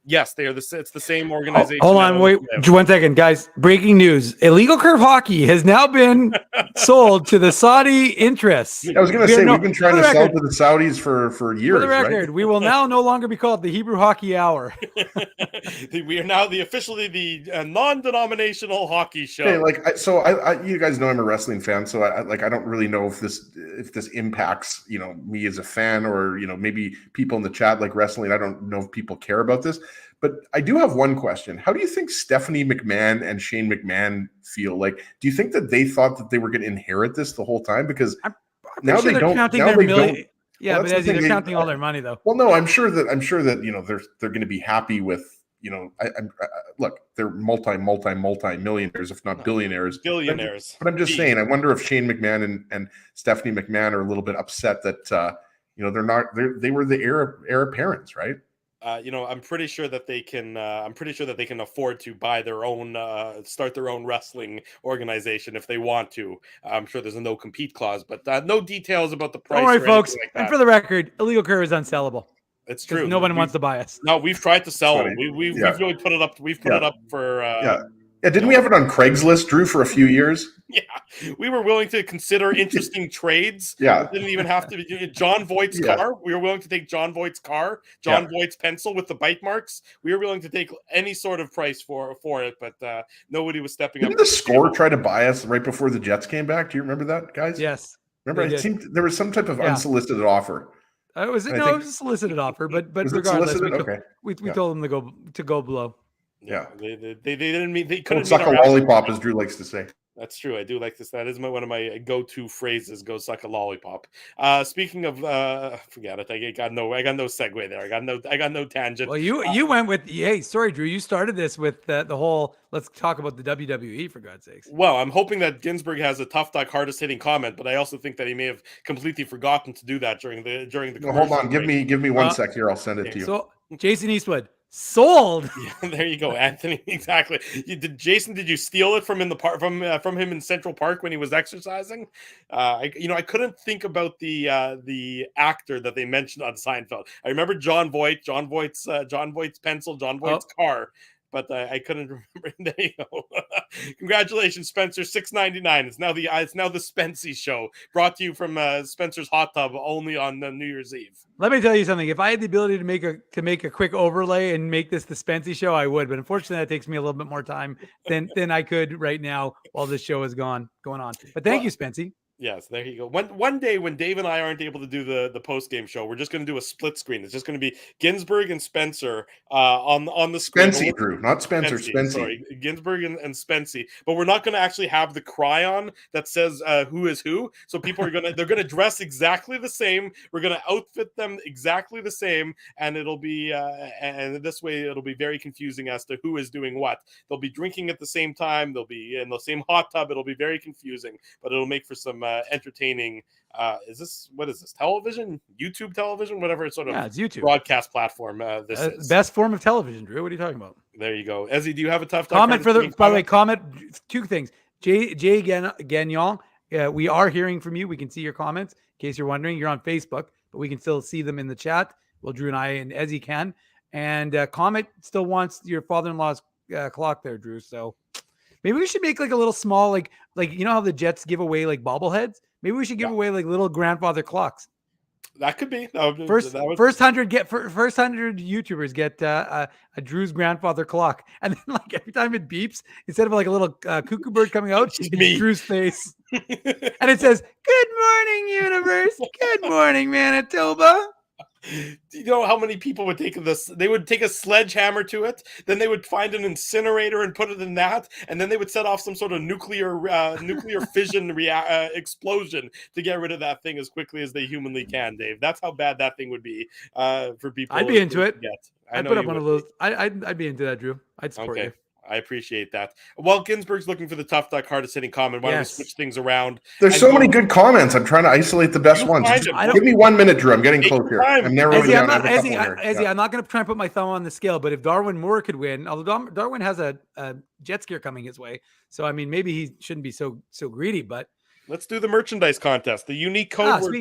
[SPEAKER 2] Yes, they are. It's the same organization.
[SPEAKER 3] Hold on, wait 1 second, guys. Breaking news: Illegal Curve Hockey has now been sold to the Saudi interests.
[SPEAKER 4] I was going to say we've been trying to sell to the Saudis for years.
[SPEAKER 3] For the record, we will now no longer be called the Hebrew Hockey Hour.
[SPEAKER 2] We are now officially the non-denominational hockey show.
[SPEAKER 4] Hey, you guys know I'm a wrestling fan, so I don't really know if this impacts me as a fan or maybe people in the chat like wrestling. I don't know if people care about this. But I do have one question. How do you think Stephanie McMahon and Shane McMahon feel? Like, do you think that they thought that they were going to inherit this the whole time? Because now they don't. Now they don't.
[SPEAKER 3] Yeah, but they're counting all their money, though.
[SPEAKER 4] Well, no, I'm sure that they're going to be happy with look, they're multi-millionaires, if not billionaires.
[SPEAKER 2] Billionaires.
[SPEAKER 4] But I'm just saying, I wonder if Shane McMahon and Stephanie McMahon are a little bit upset that they're not. They were the heir apparents, right?
[SPEAKER 2] I'm pretty sure that they can. I'm pretty sure that they can afford to buy their own, start their own wrestling organization if they want to. I'm sure there's a no compete clause, but no details about the price.
[SPEAKER 3] Don't worry, folks. Like and for the record, Illegal Curve is unsellable.
[SPEAKER 2] It's true.
[SPEAKER 3] Nobody wants to buy us.
[SPEAKER 2] No, we've tried to sell them. We've really put it up. We've put it up for.
[SPEAKER 4] Yeah, didn't we have it on Craigslist, Drew, for a few years?
[SPEAKER 2] Yeah, we were willing to consider interesting trades.
[SPEAKER 4] Yeah,
[SPEAKER 2] it didn't even have to be John Voight's car. We were willing to take John Voight's car, Voight's pencil with the bite marks. We were willing to take any sort of price for it, but nobody was stepping up.
[SPEAKER 4] Didn't the Score try to buy us right before the Jets came back? Do you remember that, guys?
[SPEAKER 3] Yes.
[SPEAKER 4] Remember, it seemed there was some type of unsolicited offer.
[SPEAKER 3] It was a solicited offer, but regardless, we told them to go below.
[SPEAKER 4] Yeah,
[SPEAKER 2] they didn't mean they couldn't
[SPEAKER 4] suck a lollipop, as Drew likes to say.
[SPEAKER 2] That's true. I do like this. That is one of my go-to phrases. Go suck a lollipop. Speaking of, forget it. I got no segue there. I got no tangent.
[SPEAKER 3] Well, you went with, hey, sorry, Drew. You started this with the whole. Let's talk about the WWE for God's sakes.
[SPEAKER 2] Well, I'm hoping that Ginsburg has a tough duck hardest hitting comment, but I also think that he may have completely forgotten to do that during the
[SPEAKER 4] No, hold on. Give me 1 sec here. I'll send it to you.
[SPEAKER 3] So Jason Eastwood. Sold.
[SPEAKER 2] Yeah, there you go, Anthony. Exactly. Did you steal it from from him in Central Park when he was exercising? I couldn't think about the actor that they mentioned on Seinfeld. I remember John Voight's pencil, John Voight's car, but I couldn't remember. There you go. Congratulations, Spencer. $6.99. It's now the Spency Show, brought to you from Spencer's Hot Tub, only on New Year's Eve.
[SPEAKER 3] Let me tell you something. If I had the ability to make a quick overlay and make this the Spency Show, I would. But unfortunately, that takes me a little bit more time than I could right now while this show is going on. But thank you, Spency.
[SPEAKER 2] Yes, there you go. One day when Dave and I aren't able to do the post-game show, we're just going to do a split screen. It's just going to be Ginsburg and Spencer on the screen.
[SPEAKER 4] Spency, Drew, not Spencer. Spency.
[SPEAKER 2] Sorry, Ginsburg and Spency. But we're not going to actually have the cryon that says who is who. So people they're gonna dress exactly the same. We're gonna outfit them exactly the same, and it'll be and this way it'll be very confusing as to who is doing what. They'll be drinking at the same time. They'll be in the same hot tub. It'll be very confusing, but it'll make for some entertaining. What is this? Television? YouTube television? Whatever sort of
[SPEAKER 3] it's YouTube
[SPEAKER 2] broadcast platform this is.
[SPEAKER 3] Best form of television, Drew. What are you talking about?
[SPEAKER 2] There you go. Ezzy, do you have a tough
[SPEAKER 3] comment for the? By the way, comment 2 things. Jay Gagnon, we are hearing from you. We can see your comments. In case you're wondering, you're on Facebook, but we can still see them in the chat. Well, Drew and I and Ezzy can. And Comet still wants your father-in-law's clock there, Drew. So maybe we should make like a little small, like you know how the Jets give away like bobbleheads? Maybe we should give away like little grandfather clocks.
[SPEAKER 2] That could be.
[SPEAKER 3] First 100 YouTubers get a Drew's grandfather clock, and then like every time it beeps, instead of like a little cuckoo bird coming out, it's Drew's face, and it says "Good morning, universe. Good morning, Manitoba."
[SPEAKER 2] Do you know how many people would take this? They would take a sledgehammer to it, then they would find an incinerator and put it in that, and then they would set off some sort of nuclear fission explosion to get rid of that thing as quickly as they humanly can, Dave. That's how bad that thing would be for people.
[SPEAKER 3] I'd be into it. I'd put up one of those. I'd be into that, Drew. I'd support you.
[SPEAKER 2] I appreciate that. Well, Ginsburg's looking for the tough duck, hardest hitting comment. Why don't we switch things around?
[SPEAKER 4] There's so many good comments. I'm trying to isolate the best ones. Give me 1 minute, Drew. I'm getting close here. I'm narrowing down.
[SPEAKER 3] I'm not going to try and put my thumb on the scale, but if Darwin Moore could win, although Darwin has a jet skier coming his way, so I mean maybe he shouldn't be so greedy, but.
[SPEAKER 2] Let's do the merchandise contest. The unique code word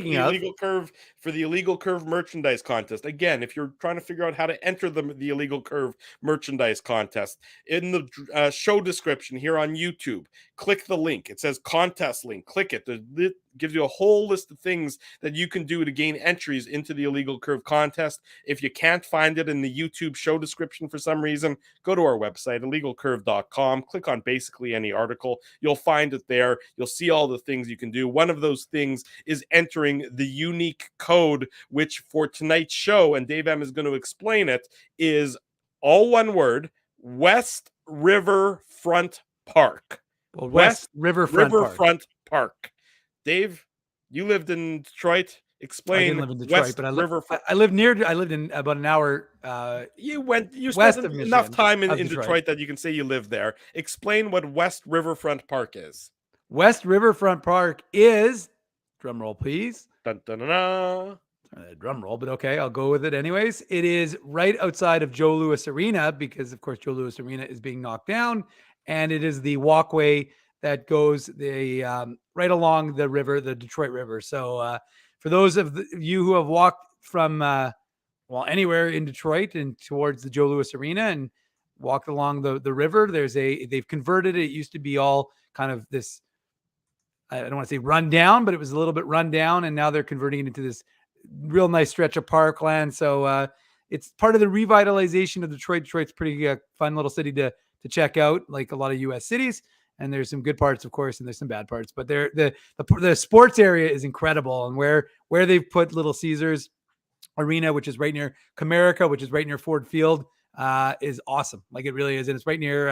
[SPEAKER 2] for the illegal curve merchandise contest. Again, if you're trying to figure out how to enter the illegal curve merchandise contest, in the show description here on YouTube, click the link. It says contest link. Click it. It gives you a whole list of things that you can do to gain entries into the illegal curve contest. If you can't find it in the YouTube show description for some reason, go to our website, illegalcurve.com. Click on basically any article. You'll find it there. You'll see all the things you can do. One of those things is entering the unique code, which for tonight's show, and Dave M is going to explain it, is all one word: West Riverfront Park.
[SPEAKER 3] Well, West
[SPEAKER 2] Riverfront Park. Dave, you lived in Detroit. Explain.
[SPEAKER 3] I didn't live in Detroit, but I lived in about an hour.
[SPEAKER 2] You spent enough time in Detroit that you can say you lived there. Explain what West Riverfront Park is.
[SPEAKER 3] West Riverfront Park is, drum roll, please.
[SPEAKER 2] Dun, dun, dun, dun.
[SPEAKER 3] Drum roll, but okay, I'll go with it anyways. It is right outside of Joe Louis Arena because, of course, Joe Louis Arena is being knocked down, and it is the walkway that goes right along the river, the Detroit River. So for those of you who have walked from anywhere in Detroit and towards the Joe Louis Arena and walked along the river, they've converted it. It used to be all kind of this, I don't want to say run down, but it was a little bit run down, and now they're converting it into this real nice stretch of parkland. So it's part of the revitalization of Detroit. Detroit's pretty fun little city to check out, like a lot of U.S. cities. And there's some good parts, of course, and there's some bad parts. But the sports area is incredible, and where they've put Little Caesars Arena, which is right near Comerica, which is right near Ford Field, is awesome. Like it really is, and it's right near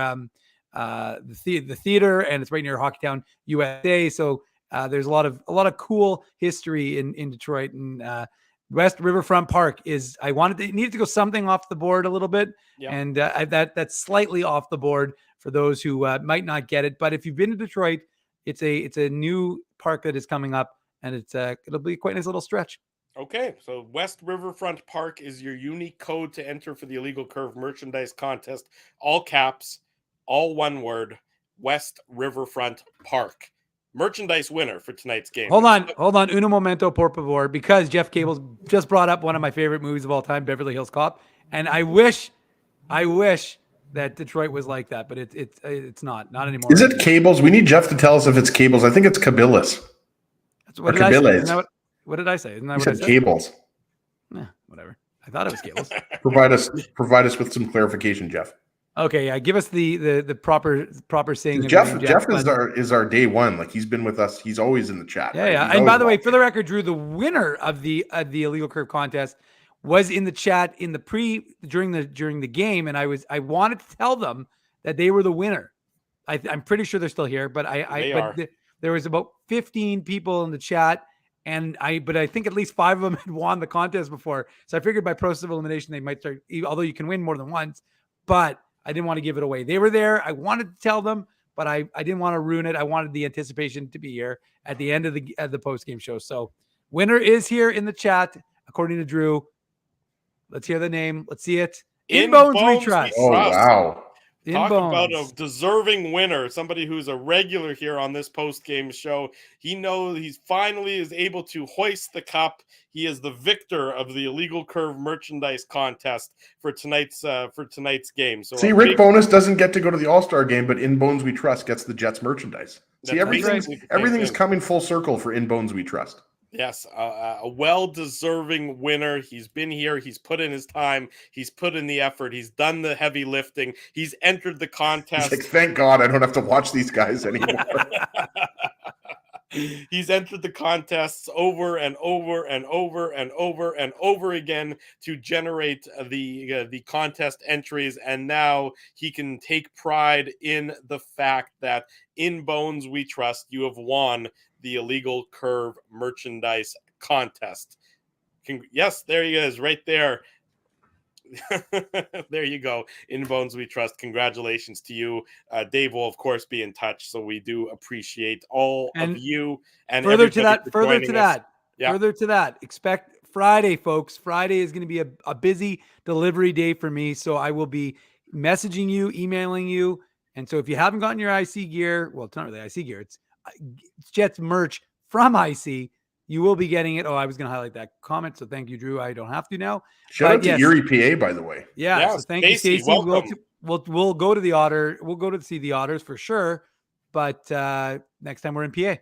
[SPEAKER 3] the theater, and it's right near Hockeytown, USA. So there's a lot of cool history in Detroit, and West Riverfront Park is. It needed to go something off the board a little bit, and that's slightly off the board for those who might not get it. But if you've been to Detroit, it's a new park that is coming up, and it'll be quite a nice little stretch.
[SPEAKER 2] Okay, so West Riverfront Park is your unique code to enter for the Illegal Curve merchandise contest. All caps, all one word, West Riverfront Park. Merchandise winner for tonight's game.
[SPEAKER 3] Hold on. Uno momento, por favor, because Jeff Cables just brought up one of my favorite movies of all time, Beverly Hills Cop, and I wish that Detroit was like that, but it's not anymore.
[SPEAKER 4] Is it Cables? We need Jeff to tell us if it's Cables. I think it's Cabillas.
[SPEAKER 3] What did I say? What did I say? Isn't that what I said?
[SPEAKER 4] Cables.
[SPEAKER 3] Whatever. I thought it was Cables.
[SPEAKER 4] Provide us with some clarification, Jeff.
[SPEAKER 3] Okay, yeah. Give us the proper saying.
[SPEAKER 4] Jeff is our day one. Like, he's been with us. He's always in the chat.
[SPEAKER 3] Yeah,
[SPEAKER 4] right?
[SPEAKER 3] yeah. And by the way, for the record, Drew, the winner of the Illegal Curve contest was in the chat during the game, and I wanted to tell them that they were the winner. I'm pretty sure they're still here, but there was about 15 people in the chat, but I think at least 5 of them had won the contest before. So I figured by process of elimination they might start, although you can win more than once, but I didn't want to give it away. They were there. I wanted to tell them, but I didn't want to ruin it. I wanted the anticipation to be here at the end of the post-game show. So winner is here in the chat, according to Drew. Let's hear the name. Let's see it. In Bones We Trust.
[SPEAKER 4] Oh, wow.
[SPEAKER 2] Talk about a deserving winner, somebody who's a regular here on this post-game show. He knows he's finally is able to hoist the cup. He is the victor of the Illegal Curve merchandise contest for tonight's game. So
[SPEAKER 4] see, Rick Bonus doesn't get to go to the All-Star game, but In Bones We Trust gets the Jets merchandise. See, everything's coming full circle for In Bones We Trust.
[SPEAKER 2] Yes, a well-deserving winner. He's been here. He's put in his time. He's put in the effort. He's done the heavy lifting. He's entered the contest.
[SPEAKER 4] He's like, thank God I don't have to watch these guys anymore.
[SPEAKER 2] He's entered the contests over and over and over and over and over again to generate the contest entries, and now he can take pride in the fact that In Bones We Trust, you have won the Illegal Curve merchandise contest. Yes, there he is, right there. There you go. In Bones We Trust. Congratulations to you. Dave will, of course, be in touch, so we do appreciate all of you. And
[SPEAKER 3] further to that, expect Friday, folks. Friday is going to be a busy delivery day for me, so I will be messaging you, emailing you. And so if you haven't gotten your IC gear, well, it's not really IC gear, it's Jets merch from IC, you will be getting it. Oh, I was going to highlight that comment, so thank you, Drew. I don't have to now.
[SPEAKER 4] Shout out to Erie, PA, by the way.
[SPEAKER 3] Yeah, so thank you, Stacey. We'll go to the Otter. We'll go to see the Otters for sure. But next time we're in PA.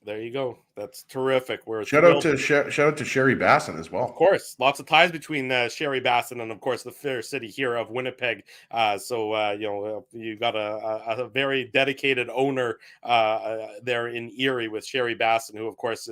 [SPEAKER 2] There you go. That's terrific.
[SPEAKER 4] Shout out to Sherry Basson as well.
[SPEAKER 2] Of course, lots of ties between Sherry Basson and, of course, the fair city here of Winnipeg. You got a very dedicated owner there in Erie with Sherry Basson, who, of course,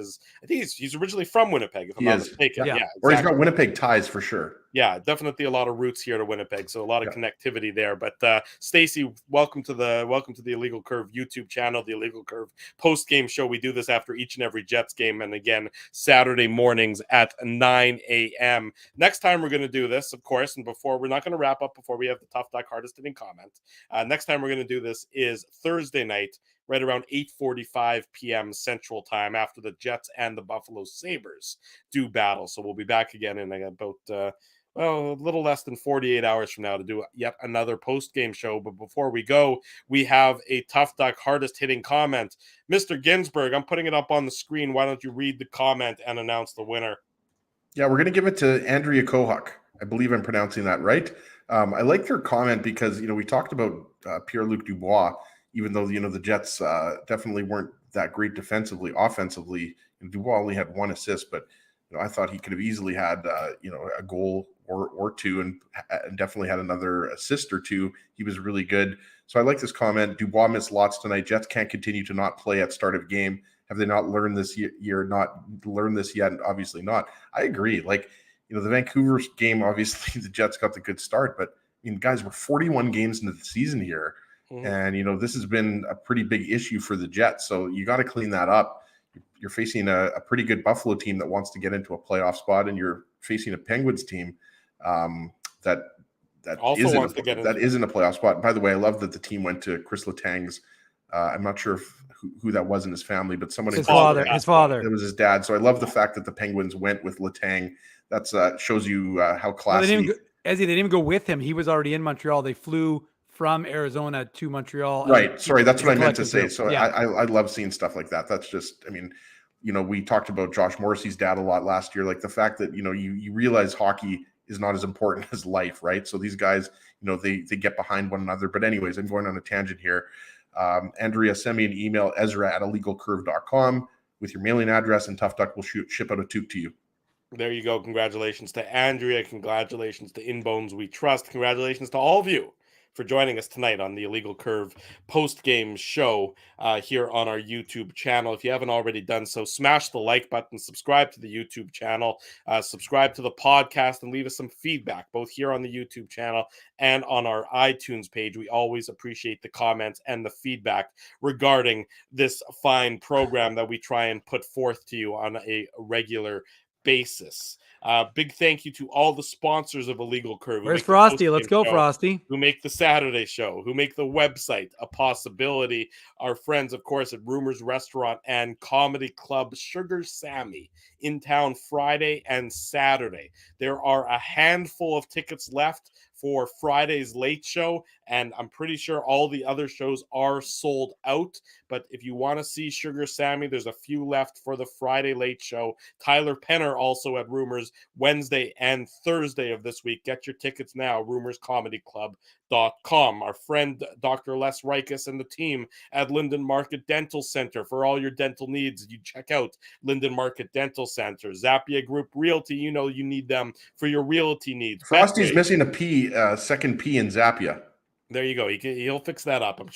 [SPEAKER 2] he's originally from Winnipeg, if I'm not mistaken.
[SPEAKER 4] Yeah, exactly. Or he's got Winnipeg ties for sure.
[SPEAKER 2] Yeah, definitely a lot of roots here to Winnipeg, so a lot of connectivity there. But Stacey, welcome to the Illegal Curve YouTube channel, the Illegal Curve post game show. We do this after each and every Jets game, and again Saturday mornings at 9 a.m. Next time we're going to do this, of course, and we're not going to wrap up before we have the Tough Duck hardest hitting comment. Next time we're going to do this is Thursday night, right around 8:45 p.m. Central Time, after the Jets and the Buffalo Sabres do battle. So we'll be back again in about a little less than 48 hours from now to do yet another post-game show. But before we go, we have a Tough Duck hardest hitting comment. Mr. Ginsburg, I'm putting it up on the screen. Why don't you read the comment and announce the winner?
[SPEAKER 4] Yeah, we're going to give it to Andrea Kohak. I believe I'm pronouncing that right. I liked her comment because, we talked about Pierre-Luc Dubois, even though, the Jets definitely weren't that great defensively. Offensively, Dubois only had 1 assist, but I thought he could have easily had, a goal or two, and definitely had another assist or two. He was really good. So I like this comment. Dubois missed lots tonight. Jets can't continue to not play at start of game. Have they not learned this year? Not learned this yet? Obviously not. I agree. The Vancouver game, obviously the Jets got the good start, but guys, we're 41 games into the season here. And, this has been a pretty big issue for the Jets. So you got to clean that up. You're facing a pretty good Buffalo team that wants to get into a playoff spot, and you're facing a Penguins team that
[SPEAKER 2] also wants to get into
[SPEAKER 4] isn't a playoff spot. By the way, I love that the team went to Chris Letang's. I'm not sure who that was in his family, but someone
[SPEAKER 3] his father.
[SPEAKER 4] It was his dad. So I love the fact that the Penguins went with Letang. That's shows you how classy.
[SPEAKER 3] Well, they didn't even go with him. He was already in Montreal. They flew from Arizona to Montreal.
[SPEAKER 4] Right. Sorry, that's what I meant to say.
[SPEAKER 3] Group.
[SPEAKER 4] So yeah. I love seeing stuff like that. That's just, we talked about Josh Morrissey's dad a lot last year. Like the fact that, you realize hockey is not as important as life, right? So these guys, they get behind one another. But anyways, I'm going on a tangent here. Andrea, send me an email, ezra@illegalcurve.com with your mailing address, and Tough Duck will ship out a toque to you.
[SPEAKER 2] There you go. Congratulations to Andrea. Congratulations to In Bones We Trust. Congratulations to all of you for joining us tonight on the Illegal Curve post-game show here on our YouTube channel. If you haven't already done so, smash the like button, subscribe to the YouTube channel, subscribe to the podcast, and leave us some feedback, both here on the YouTube channel and on our iTunes page. We always appreciate the comments and the feedback regarding this fine program that we try and put forth to you on a regular basis. Big thank you to all the sponsors of Illegal Curve.
[SPEAKER 3] Where's Frosty? Let's go, Frosty.
[SPEAKER 2] Who make the Saturday show, who make the website a possibility. Our friends, of course, at Rumors Restaurant and Comedy Club Sugar Sammy in town Friday and Saturday. There are a handful of tickets left for Friday's late show, and I'm pretty sure all the other shows are sold out. But if you want to see Sugar Sammy, there's a few left for the Friday late show. Tyler Penner also at Rumors Wednesday and Thursday of this week. Get your tickets now, rumorscomedyclub.com. Our friend Dr. Les Rikus and the team at Linden Market Dental Center. For all your dental needs, you check out Linden Market Dental Center. Zappia Group Realty, you need them for your realty needs.
[SPEAKER 4] Frosty's missing a P, second P in Zappia.
[SPEAKER 2] There you go. He'll fix that up. I'm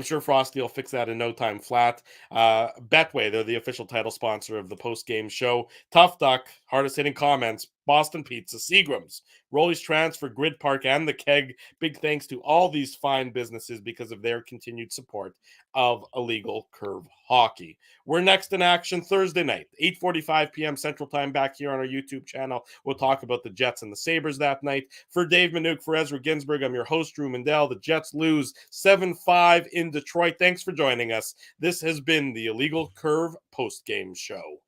[SPEAKER 2] sure Frosty will fix that in no time flat. Betway, they're the official title sponsor of the post-game show. Tough Duck, hardest hitting comments. Boston Pizza, Seagram's, Rolly's Transfer, Grid Park, and The Keg. Big thanks to all these fine businesses because of their continued support of Illegal Curve Hockey. We're next in action Thursday night, 8:45 p.m. Central Time, back here on our YouTube channel. We'll talk about the Jets and the Sabres that night. For Dave Manouk, for Ezra Ginsburg, I'm your host, Drew Mandel. The Jets lose 7-5 in Detroit. Thanks for joining us. This has been the Illegal Curve post-game show.